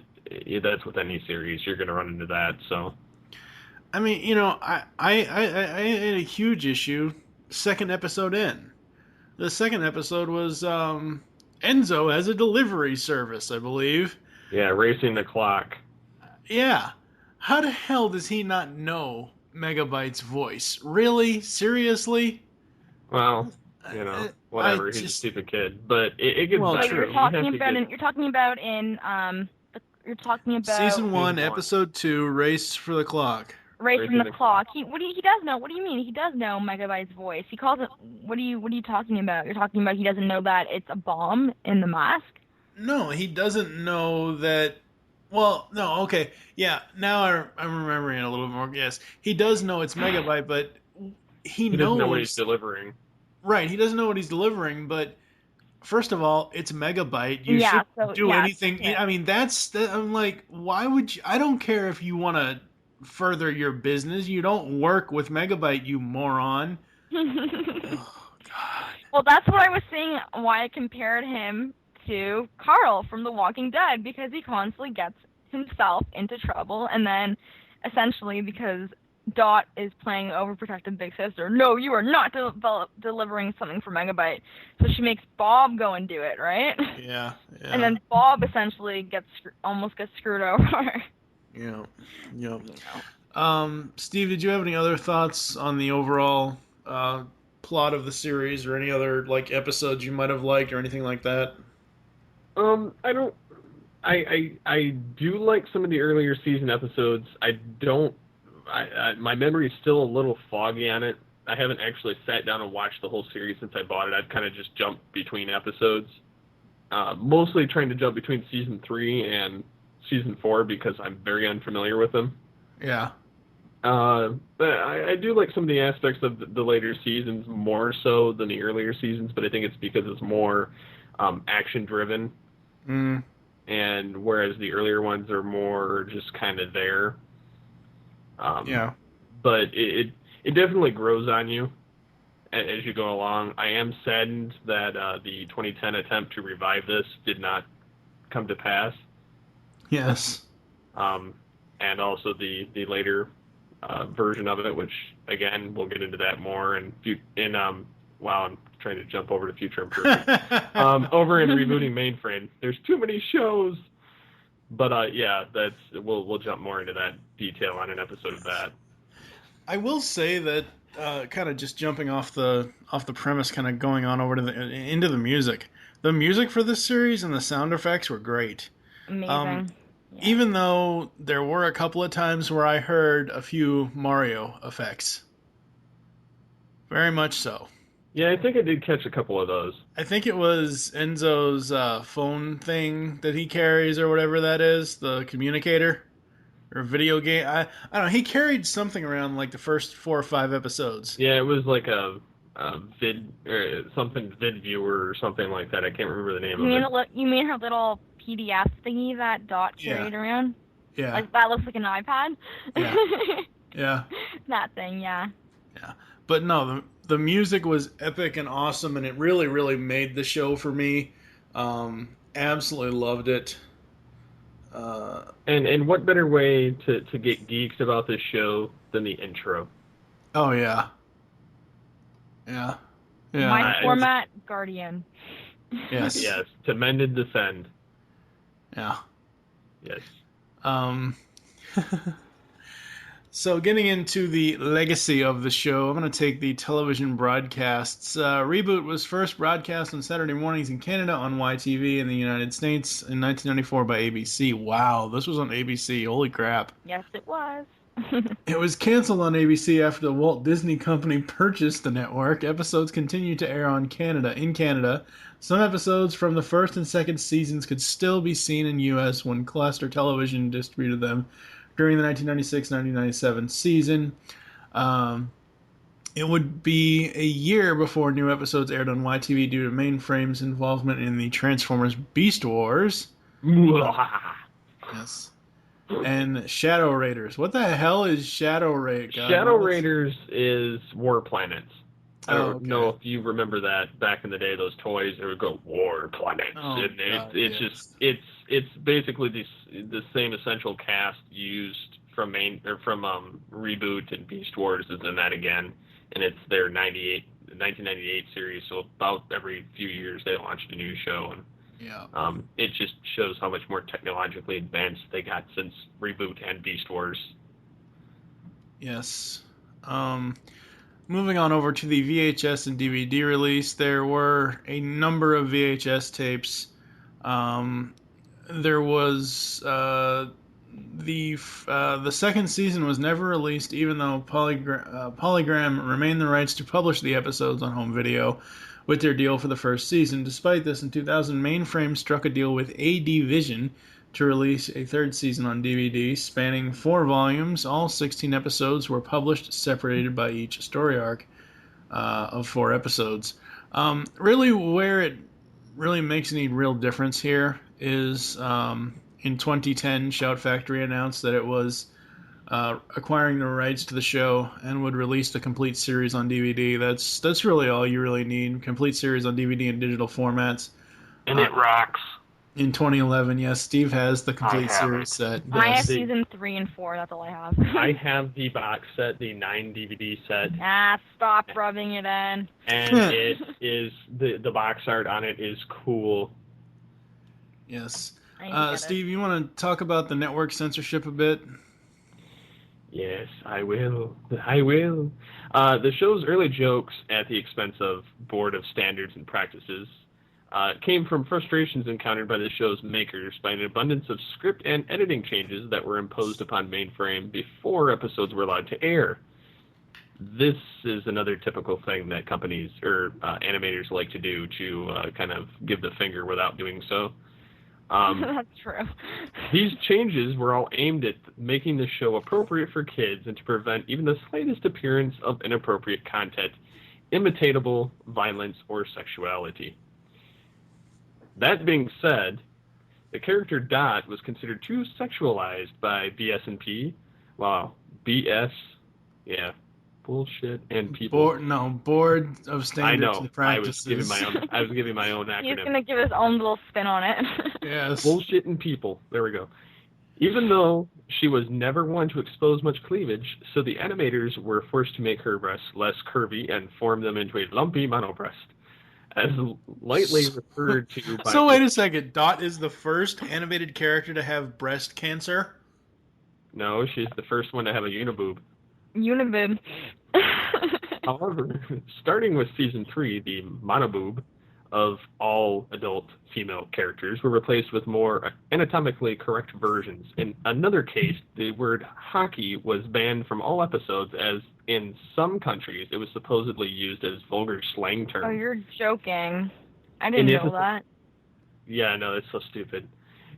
that's with any series, you're going to run into that. So, I mean, you know, I had a huge issue. Second episode in, the second episode was Enzo as a delivery service, I believe. Yeah, racing the clock. Yeah, how the hell does he not know Megabyte's voice? Really? Seriously? Well, you know, whatever. He's a stupid kid, but it gets better. You're talking about Season 1, Episode 2, Race for the Clock. Racing the clock. He does know. What do you mean? He does know Megabyte's voice. He calls it. What are you talking about? You're talking about he doesn't know that it's a bomb in the mask? No, he doesn't know that. Well, no, okay. Yeah, now I'm remembering it a little bit more. Yes, he does know it's Megabyte, but he knows. Doesn't know what he's delivering. Right, he doesn't know what he's delivering, but first of all, it's Megabyte. You should do anything. Yeah. I mean, I'm like, why would you? I don't care if you want to further your business. You don't work with Megabyte, you moron. Oh, God. Well, that's what I was saying, why I compared him to Carl from The Walking Dead, because he constantly gets himself into trouble, and then essentially because Dot is playing overprotective big sister. No, you are not delivering something for Megabyte. So she makes Bob go and do it, right? Yeah. And then Bob essentially almost gets screwed over. Yeah. Yep. Steve, did you have any other thoughts on the overall plot of the series, or any other like episodes you might have liked, or anything like that? I don't. I do like some of the earlier season episodes. I don't. My memory is still a little foggy on it. I haven't actually sat down and watched the whole series since I bought it. I've kind of just jumped between episodes, mostly trying to jump between season 3 and season 4 because I'm very unfamiliar with them. Yeah. But I do like some of the aspects of the later seasons more so than the earlier seasons, but I think it's because it's more action driven. Mm. And whereas the earlier ones are more just kind of there. Yeah. But it definitely grows on you as you go along. I am saddened that the 2010 attempt to revive this did not come to pass. Yes. And also the later version of it, which again we'll get into that more I'm trying to jump over to Future Improvement. Over in Rebooting Mainframe, there's too many shows. But we'll jump more into that detail on an episode of that. I will say that kind of just jumping off the premise, kind of going on over to into the music. The music for this series and the sound effects were great. Amazing. Yeah. Even though there were a couple of times where I heard a few Mario effects. Very much so. Yeah, I think I did catch a couple of those. I think it was Enzo's phone thing that he carries, or whatever that is, the communicator, or video game. I don't know. He carried something around like the first 4 or 5 episodes. Yeah, it was like a vid viewer or something like that. I can't remember the name of it. You mean her little PDF thingy that Dot carried around? Yeah. Like that looks like an iPad. Yeah. Yeah. That thing, yeah. Yeah, but no, the music was epic and awesome, and it really, really made the show for me. Absolutely loved it. And what better way to get geeked about this show than the intro? Oh yeah. Yeah. Yeah. My format, Guardian. Yes. Yes. To mend and defend. Yeah. Yes. So getting into the legacy of the show, I'm going to take the television broadcasts. Reboot was first broadcast on Saturday mornings in Canada on YTV in the United States in 1994 by ABC. Wow, this was on ABC. Holy crap. Yes, it was. It was canceled on ABC after the Walt Disney Company purchased the network. Episodes continued to air in Canada. Some episodes from the first and second seasons could still be seen in U.S. when Cluster Television distributed them during the 1996-1997 season. It would be a year before new episodes aired on YTV due to Mainframe's involvement in the Transformers Beast Wars. Yes. And Shadow Raiders. What the hell is Shadow Raiders? Shadow Raiders is War Planets. I don't okay. know if you remember that back in the day, those toys, they would go War Planets. It's basically the same essential cast used from Reboot and Beast Wars is in that again, and it's their 1998 series. So about every few years they launched a new show, and it just shows how much more technologically advanced they got since Reboot and Beast Wars. Yes. Moving on over to the VHS and DVD release, there were a number of VHS tapes. There was the second season was never released, even though Polygram remained the rights to publish the episodes on home video with their deal for the first season. Despite this, in 2000, Mainframe struck a deal with AD Vision to release a third season on DVD, spanning 4 volumes. All 16 episodes were published, separated by each story arc of 4 episodes. Really, where it really makes any real difference here is in 2010, Shout Factory announced that it was acquiring the rights to the show and would release the complete series on DVD. That's really all you really need. Complete series on DVD and digital formats. And it rocks. In 2011, yes, Steve has the complete have series it. set. I have Yes. season 3 and 4. That's all I have. I have the box set, the 9 DVD set, Stop rubbing it in. and it is the box art on it is cool. Yes. I get it. Steve, you want to talk about the network censorship a bit? Yes, I will. I will. The show's early jokes at the expense of Board of Standards and Practices came from frustrations encountered by the show's makers by an abundance of script and editing changes that were imposed upon Mainframe before episodes were allowed to air. This is another typical thing that companies or animators like to do to kind of give the finger without doing so. That's true. These changes were all aimed at making the show appropriate for kids and to prevent even the slightest appearance of inappropriate content, imitatable violence, or sexuality. That being said, the character Dot was considered too sexualized by BS&P. Wow, BS, yeah, bullshit and people. Board of Standards and I Practices. was giving my own acronym. He's gonna give his own little spin on it. Yes. Bullshit and people. There we go. Even though she was never one to expose much cleavage, so the animators were forced to make her breasts less curvy and form them into a lumpy monobreast. As lightly referred to by... So wait a second. Dot is the first animated character to have breast cancer? No, she's the first one to have a uniboob. Uniboob. However, starting with season 3, the monoboob of all adult female characters were replaced with more anatomically correct versions. In another case, the word hockey was banned from all episodes, as in some countries it was supposedly used as vulgar slang term. Oh, you're joking. I didn't know that. Yeah, no, it's so stupid.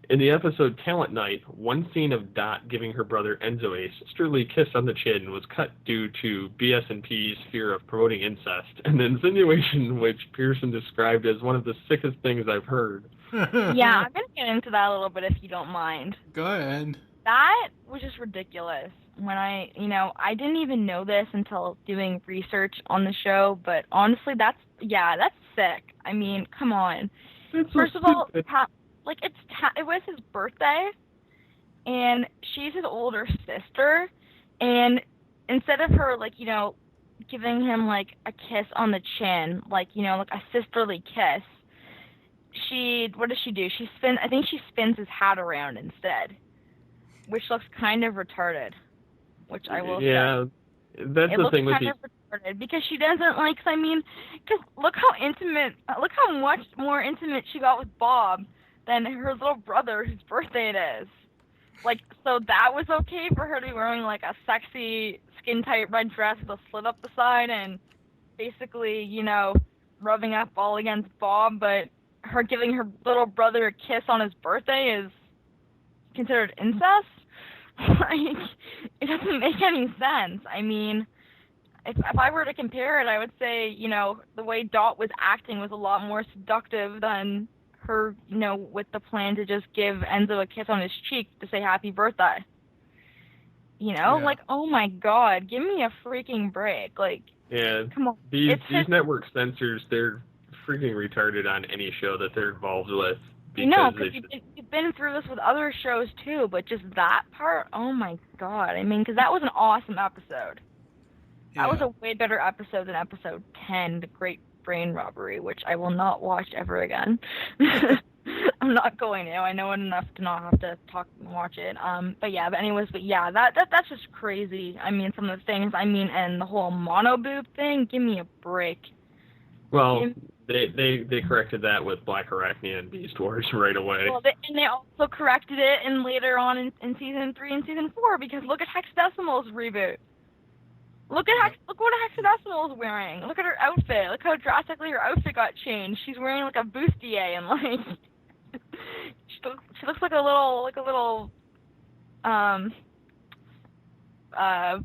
In the episode Talent Night, one scene of Dot giving her brother Enzo a sisterly kiss on the chin was cut due to BS&P's fear of promoting incest, an insinuation which Pearson described as one of the sickest things I've heard. Yeah, I'm going to get into that a little bit if you don't mind. Go ahead. That was just ridiculous. When I didn't even know this until doing research on the show, but honestly, that's sick. I mean, come on. First of all, it was his birthday, and she's his older sister, and instead of her, giving him, a kiss on the chin, a sisterly kiss, what does she do? I think she spins his hat around instead, which looks kind of retarded, which I will say. Yeah, that's the thing with it looks kind of retarded, because she doesn't, because look how much more intimate she got with Bob than her little brother whose birthday it is. So that was okay for her to be wearing, a sexy, skin-tight red dress with a slit up the side and basically, rubbing up all against Bob, but her giving her little brother a kiss on his birthday is considered incest? It doesn't make any sense. I mean, if I were to compare it, I would say, the way Dot was acting was a lot more seductive than her, with the plan to just give Enzo a kiss on his cheek to say happy birthday. Yeah. Oh my god, give me a freaking break. Yeah, come on. These network censors, they're freaking retarded on any show that they're involved with. Because you've been through this with other shows too, but just that part, oh my god. I mean, because that was an awesome episode. Yeah. That was a way better episode than episode 10, The Great Brain Robbery, which I will not watch ever again. I'm not going to. I know it enough to not have to watch it. That's just crazy. I mean, some of the things, and the whole monoboob thing, give me a break. Well, they corrected that with Black Arachnia and Beast Wars right away. Well, they also corrected it later on in season 3 and season 4, because look at Hexadecimal's reboot. Look what Hexadecimal is wearing. Look at her outfit. Look how drastically her outfit got changed. She's wearing a bustier and she looks like a little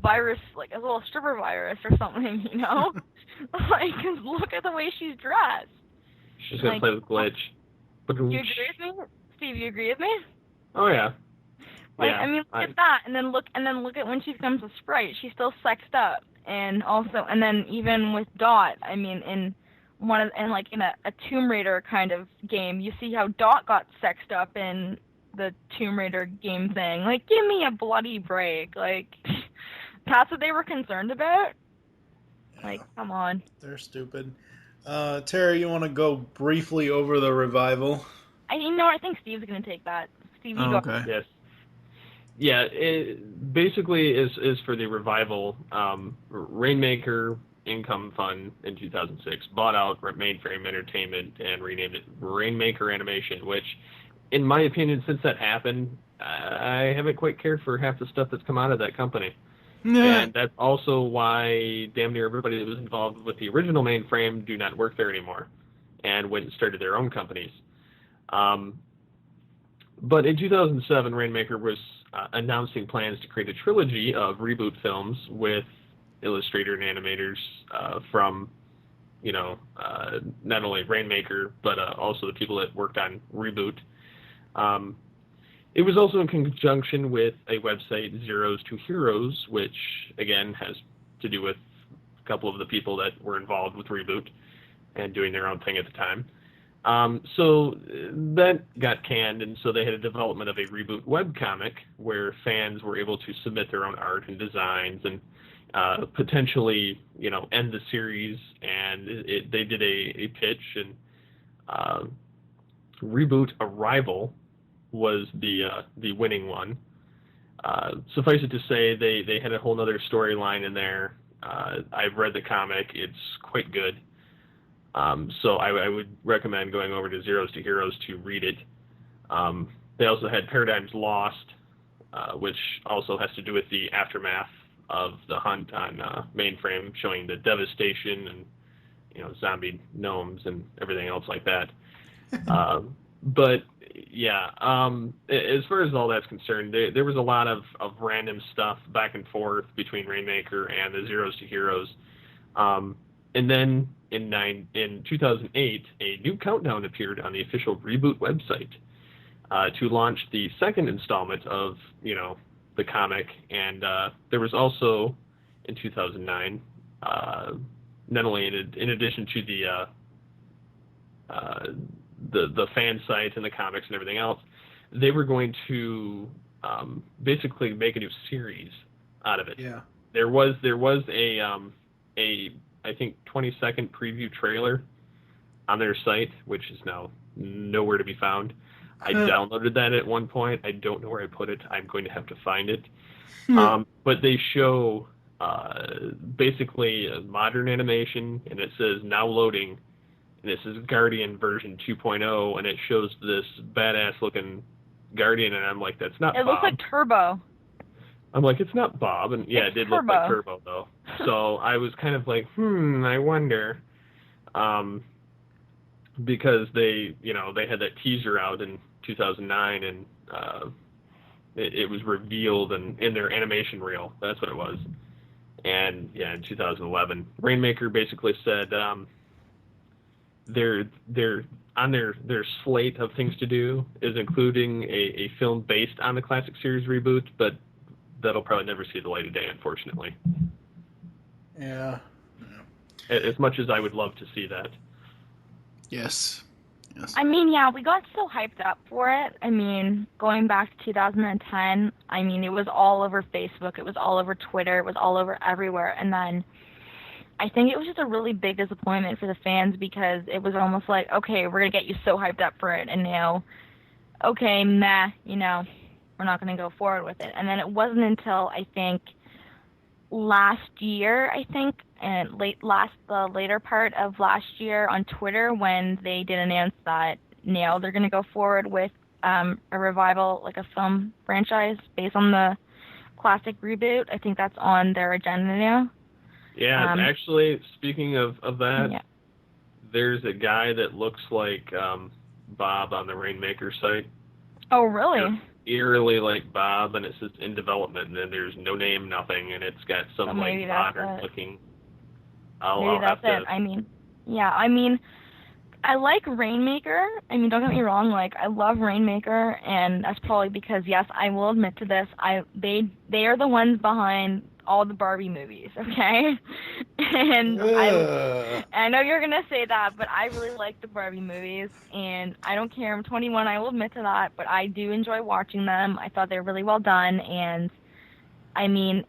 virus, like a little stripper virus or something, Cause look at the way she's dressed. She's gonna play with Glitch. You agree with me, Steve? You agree with me? Oh yeah. Look at that, and then look at when she becomes a sprite. She's still sexed up, and then even with Dot, in in a Tomb Raider kind of game, you see how Dot got sexed up in the Tomb Raider game thing. Like, give me a bloody break. Like, that's what they were concerned about? Yeah, like, come on. They're stupid. Tarah, you want to go briefly over the revival? I think Steve's going to take that. Steve, you go. Okay. Yes. Yeah, it basically is for the revival. Rainmaker Income Fund in 2006 bought out Mainframe Entertainment and renamed it Rainmaker Animation, which, in my opinion, since that happened, I haven't quite cared for half the stuff that's come out of that company. Yeah. And that's also why damn near everybody that was involved with the original Mainframe do not work there anymore and went and started their own companies. But in 2007, Rainmaker was announcing plans to create a trilogy of reboot films with illustrator and animators from, not only Rainmaker, but also the people that worked on Reboot. It was also in conjunction with a website, Zeros to Heroes, which, again, has to do with a couple of the people that were involved with Reboot and doing their own thing at the time. So that got canned, and so they had a development of a Reboot webcomic where fans were able to submit their own art and designs and potentially, end the series. And they did a pitch, and Reboot Arrival was the winning one. Suffice it to say, they had a whole other storyline in there. I've read the comic; it's quite good. So I would recommend going over to Zeros to Heroes to read it. They also had Paradigms Lost, which also has to do with the aftermath of the hunt on Mainframe, showing the devastation and zombie gnomes and everything else like that. But yeah, as far as all that's concerned, there was a lot of random stuff back and forth between Rainmaker and the Zeros to Heroes. And then in 2008, a new countdown appeared on the official Reboot website to launch the second installment of, the comic. And there was also, in 2009, not only in addition to the fan site and the comics and everything else, they were going to basically make a new series out of it. Yeah. There was a I think 20-second preview trailer on their site, which is now nowhere to be found. I downloaded that at one point. I don't know where I put it. I'm going to have to find it. But they show basically a modern animation, and it says now loading. And this is Guardian version 2.0, and it shows this badass looking Guardian, and I'm like, that's not Bob. It looks like Turbo. I'm like, it's not Bob, and yeah, it did look like Turbo though. So I was kind of like, I wonder, because they had that teaser out in 2009, and it was revealed in their animation reel. That's what it was. And yeah, in 2011, Rainmaker basically said they're on their slate of things to do is including a film based on the classic series Reboot, but that'll probably never see the light of day, unfortunately. Yeah. As much as I would love to see that. Yes. I mean, yeah, we got so hyped up for it. I mean, going back to 2010, I mean, it was all over Facebook, it was all over Twitter, it was all over everywhere. And then I think it was just a really big disappointment for the fans because it was almost like, okay, we're going to get you so hyped up for it, and now, okay, meh, we're not going to go forward with it. And then it wasn't until, I think, last year, and the later part of last year on Twitter when they did announce that now they're going to go forward with a revival, like a film franchise based on the classic Reboot. I think that's on their agenda now. Yeah, actually, speaking of that, yeah. There's a guy that looks like Bob on the Rainmaker site. Oh, really? Eerily like Bob, and it says in development, and then there's no name, nothing, and it's got some modern looking. Maybe that's it. I mean, I like Rainmaker. I mean, don't get me wrong. Like, I love Rainmaker, and that's probably because, yes, I will admit to this. They are the ones behind all the Barbie movies, okay? And I know you're gonna say that, but I really like the Barbie movies, and I don't care. I'm 21. I will admit to that, but I do enjoy watching them. I thought they were really well done, and I mean,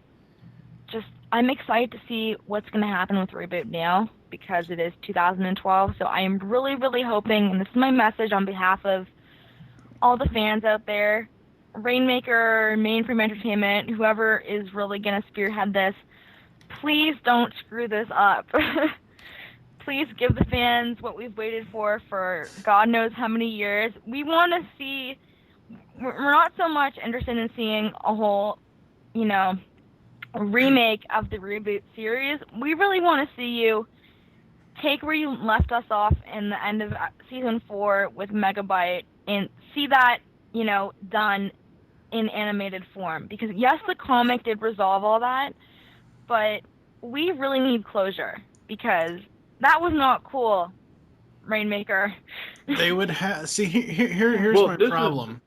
I'm excited to see what's gonna happen with Reboot now because it is 2012. So I am really, really hoping, and this is my message on behalf of all the fans out there, Rainmaker, Mainframe Entertainment, whoever is really going to spearhead this, please don't screw this up. Please give the fans what we've waited for God knows how many years. We want to see, we're not so much interested in seeing a whole, remake of the Reboot series. We really want to see you take where you left us off in the end of season 4 with Megabyte and see that, done in animated form. Because yes, the comic did resolve all that, but we really need closure because that was not cool, Rainmaker. They would have... See, here's my problem.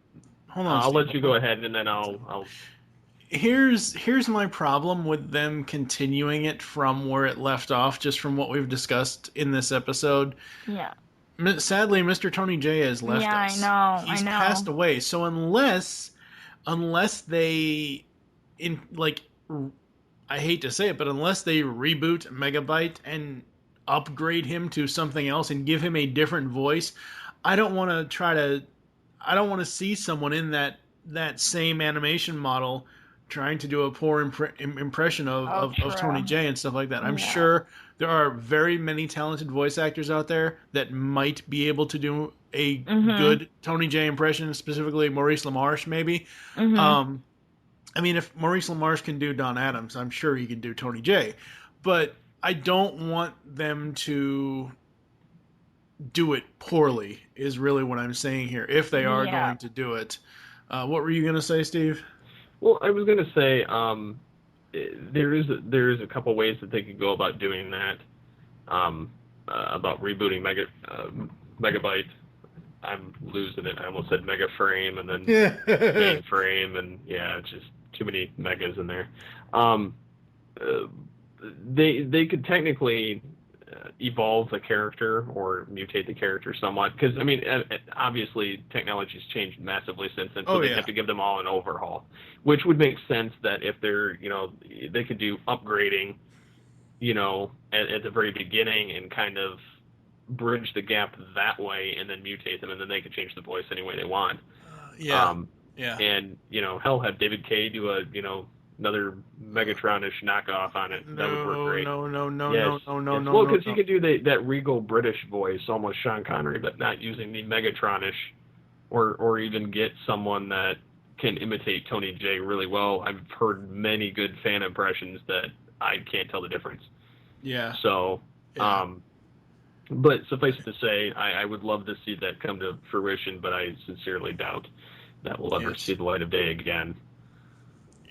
Hold on, I'll Steve. let you go ahead, and then I'll... Here's my problem with them continuing it from where it left off, just from what we've discussed in this episode. Yeah. Sadly, Mr. Tony J has left us. Yeah, I know. He's passed away. So unless they, I hate to say it, but unless they reboot Megabyte and upgrade him to something else and give him a different voice, I don't want to see someone in that same animation model trying to do a poor impression of Tony J and stuff like that. I'm sure there are very many talented voice actors out there that might be able to do a good Tony J impression, specifically Maurice LaMarche, maybe. If Maurice LaMarche can do Don Adams, I'm sure he can do Tony J. But I don't want them to do it poorly, is really what I'm saying here, if they are going to do it. What were you going to say, Steve? Well, I was going to say there is a couple ways that they could go about doing that, about rebooting Megabyte. I'm losing it. I almost said Megaframe and then Mainframe, and just too many megas in there. They could technically evolve the character or mutate the character somewhat, because obviously technology's changed massively since then, so they have to give them all an overhaul, which would make sense that if they're they could do upgrading at the very beginning and kind of bridge the gap that way, and then mutate them, and then they could change the voice any way they want. And hell, have David Kaye do a another Megatronish knockoff on it. That would work great. No. Well, because you could do that regal British voice, almost Sean Connery, but not using the Megatronish, or even get someone that can imitate Tony J really well. I've heard many good fan impressions that I can't tell the difference. Yeah. So, but suffice it to say, I would love to see that come to fruition, but I sincerely doubt that will ever see the light of day again.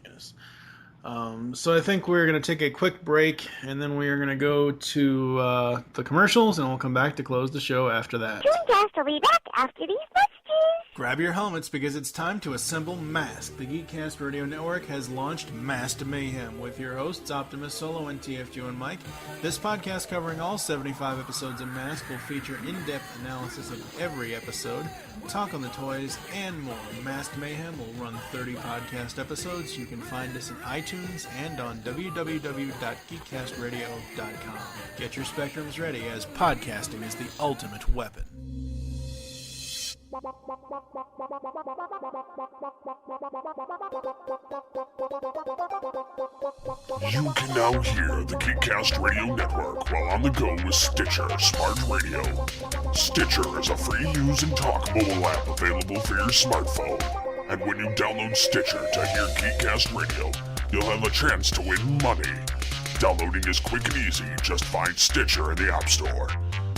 Yes. So I think we're going to take a quick break, and then we are going to go to the commercials, and we'll come back to close the show after that. ToonCast will be back after these messages. Grab your helmets because it's time to assemble Mask. The GeekCast Radio Network has launched Masked Mayhem with your hosts Optimus Solo and TFG and Mike. This podcast covering all 75 episodes of Mask will feature in-depth analysis of every episode, talk on the toys, and more. Masked Mayhem will run 30 podcast episodes. You can find us in iTunes and on www.geekcastradio.com. Get your spectrums ready, as podcasting is the ultimate weapon. You can now hear the GeekCast Radio Network while on the go with Stitcher Smart Radio. Stitcher is a free use and talk mobile app available for your smartphone. And when you download Stitcher to hear GeekCast Radio, you'll have a chance to win money. Downloading is quick and easy. Just find Stitcher in the App Store.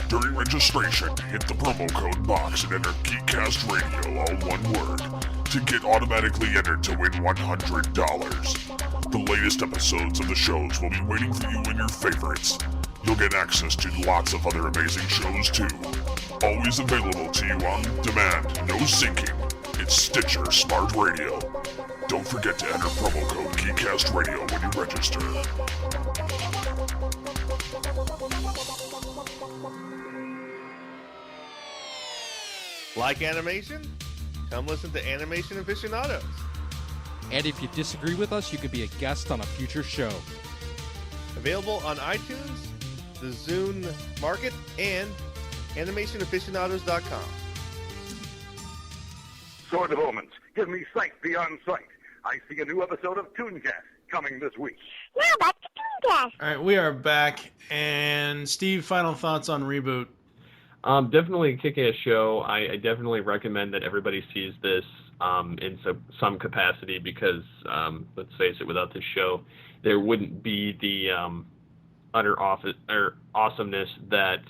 During registration, hit the promo code box and enter GeekCast Radio, all one word, to get automatically entered to win $100. The latest episodes of the shows will be waiting for you in your favorites. You'll get access to lots of other amazing shows too. Always available to you on demand, no syncing. It's Stitcher Smart Radio. Don't forget to enter promo code GeekCastRadio when you register. Like animation? Come listen to Animation Aficionados. And if you disagree with us, you could be a guest on a future show. Available on iTunes, the Zune Market, and animationaficionados.com. Sword of Omens, give me sight beyond sight. I see a new episode of ToonCast coming this week. Now back to ToonCast. All right, we are back. And Steve, final thoughts on Reboot? Definitely a kick-ass show. I definitely recommend that everybody sees this in some capacity because, let's face it, without this show, there wouldn't be the utter awesomeness that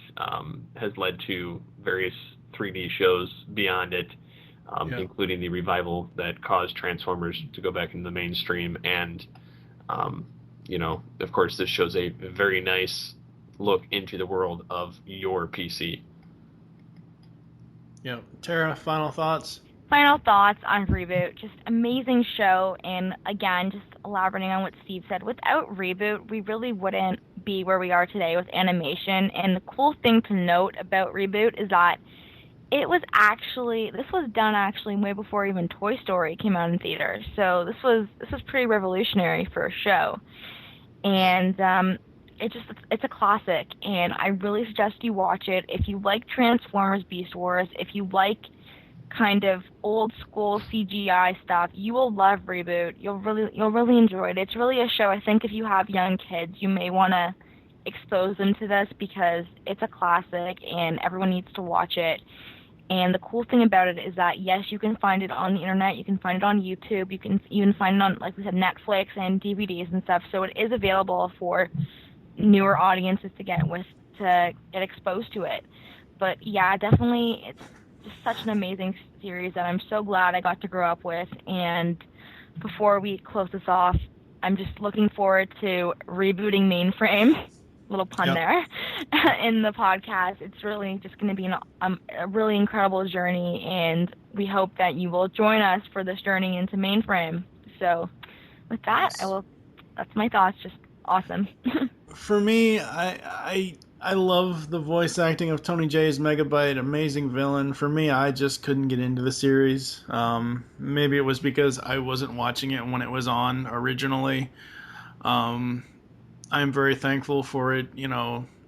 has led to various 3D shows beyond it, including the revival that caused Transformers to go back into the mainstream. And, of course, this shows a very nice look into the world of your PC. Yeah. Tarah, final thoughts? Final thoughts on Reboot. Just amazing show. And again, just elaborating on what Steve said, without Reboot, we really wouldn't be where we are today with animation. And the cool thing to note about Reboot is that this was done way before even Toy Story came out in theaters. So this was pretty revolutionary for a show. And it's a classic, and I really suggest you watch it. If you like Transformers Beast Wars, if you like kind of old school CGI stuff, you will love Reboot. You'll really enjoy it. It's really a show, I think, if you have young kids, you may want to expose them to this because it's a classic and everyone needs to watch it. And the cool thing about it is that, yes, you can find it on the internet, you can find it on YouTube, you can even find it on, like we said, Netflix and DVDs and stuff, so it is available for newer audiences to get exposed to it. But yeah, definitely, it's just such an amazing series that I'm so glad I got to grow up with. And before we close this off, I'm just looking forward to rebooting Mainframe, little pun there, in the podcast. It's really just going to be a really incredible journey, and we hope that you will join us for this journey into Mainframe. So with that, that's my thoughts. Just awesome. For me, I love the voice acting of Tony Jay's Megabyte, amazing villain. For me, I just couldn't get into the series. Maybe it was because I wasn't watching it when it was on originally. I'm very thankful for it,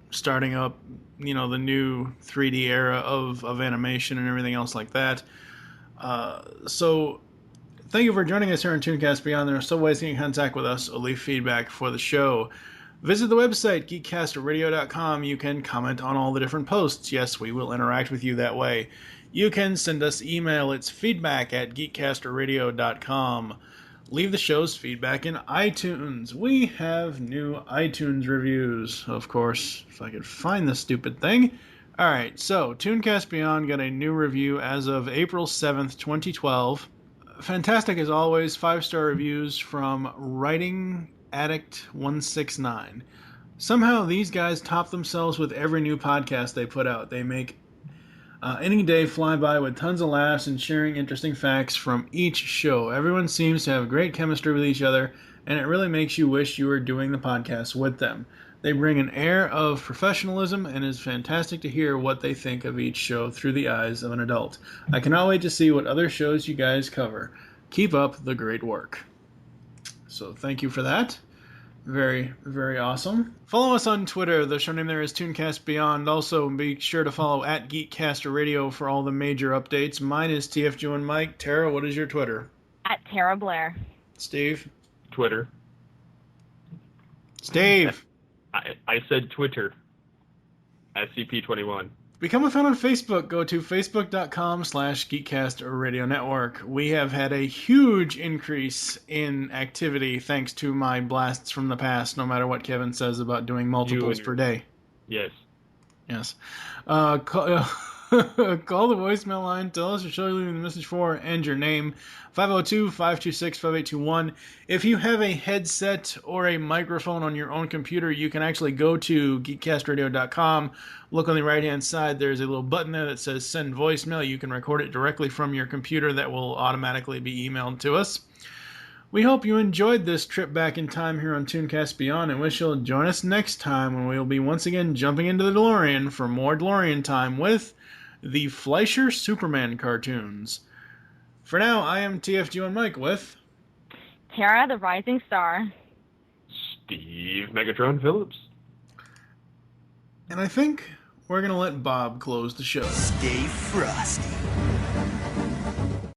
starting up, the new 3D era of animation and everything else like that. So thank you for joining us here on ToonCast Beyond. There are still ways to get in contact with us or leave feedback for the show. Visit the website, geekcastradio.com. You can comment on all the different posts. Yes, we will interact with you that way. You can send us email. It's feedback@geekcastradio.com. Leave the show's feedback in iTunes. We have new iTunes reviews, of course, if I could find the stupid thing. All right, so ToonCast Beyond got a new review as of April 7th, 2012. Fantastic as always. 5-star reviews from Writing Addict 169. Somehow these guys top themselves with every new podcast they put out. They make any day fly by with tons of laughs and sharing interesting facts from each show. Everyone seems to have great chemistry with each other, and it really makes you wish you were doing the podcast with them. They bring an air of professionalism, and it's fantastic to hear what they think of each show through the eyes of an adult. I cannot wait to see what other shows you guys cover. Keep up the great work. So thank you for that. Very, very awesome. Follow us on Twitter. The show name there is ToonCast Beyond. Also, be sure to follow @GeekCasterRadio for all the major updates. Mine is TFG and Mike. Tarah, what is your Twitter? @Tarah Blair. Steve? Twitter. Steve? I said Twitter. SCP-21. Become a fan on Facebook. Go to facebook.com/GeekCastRadio Network. We have had a huge increase in activity thanks to my blasts from the past, no matter what Kevin says about doing multiples per day. Yes. Yes. Call the voicemail line. Tell us your show you're leaving the message for and your name. 502-526-5821. If you have a headset or a microphone on your own computer, you can actually go to geekcastradio.com. Look on the right-hand side. There's a little button there that says send voicemail. You can record it directly from your computer. That will automatically be emailed to us. We hope you enjoyed this trip back in time here on ToonCast Beyond and wish you'll join us next time when we will be once again jumping into the DeLorean for more Delorean time with the Fleischer Superman cartoons. For now, I am TFG1 Mike with Tarah, the Rising Star. Steve Megatron Phillips. And I think we're going to let Bob close the show. Stay frosty.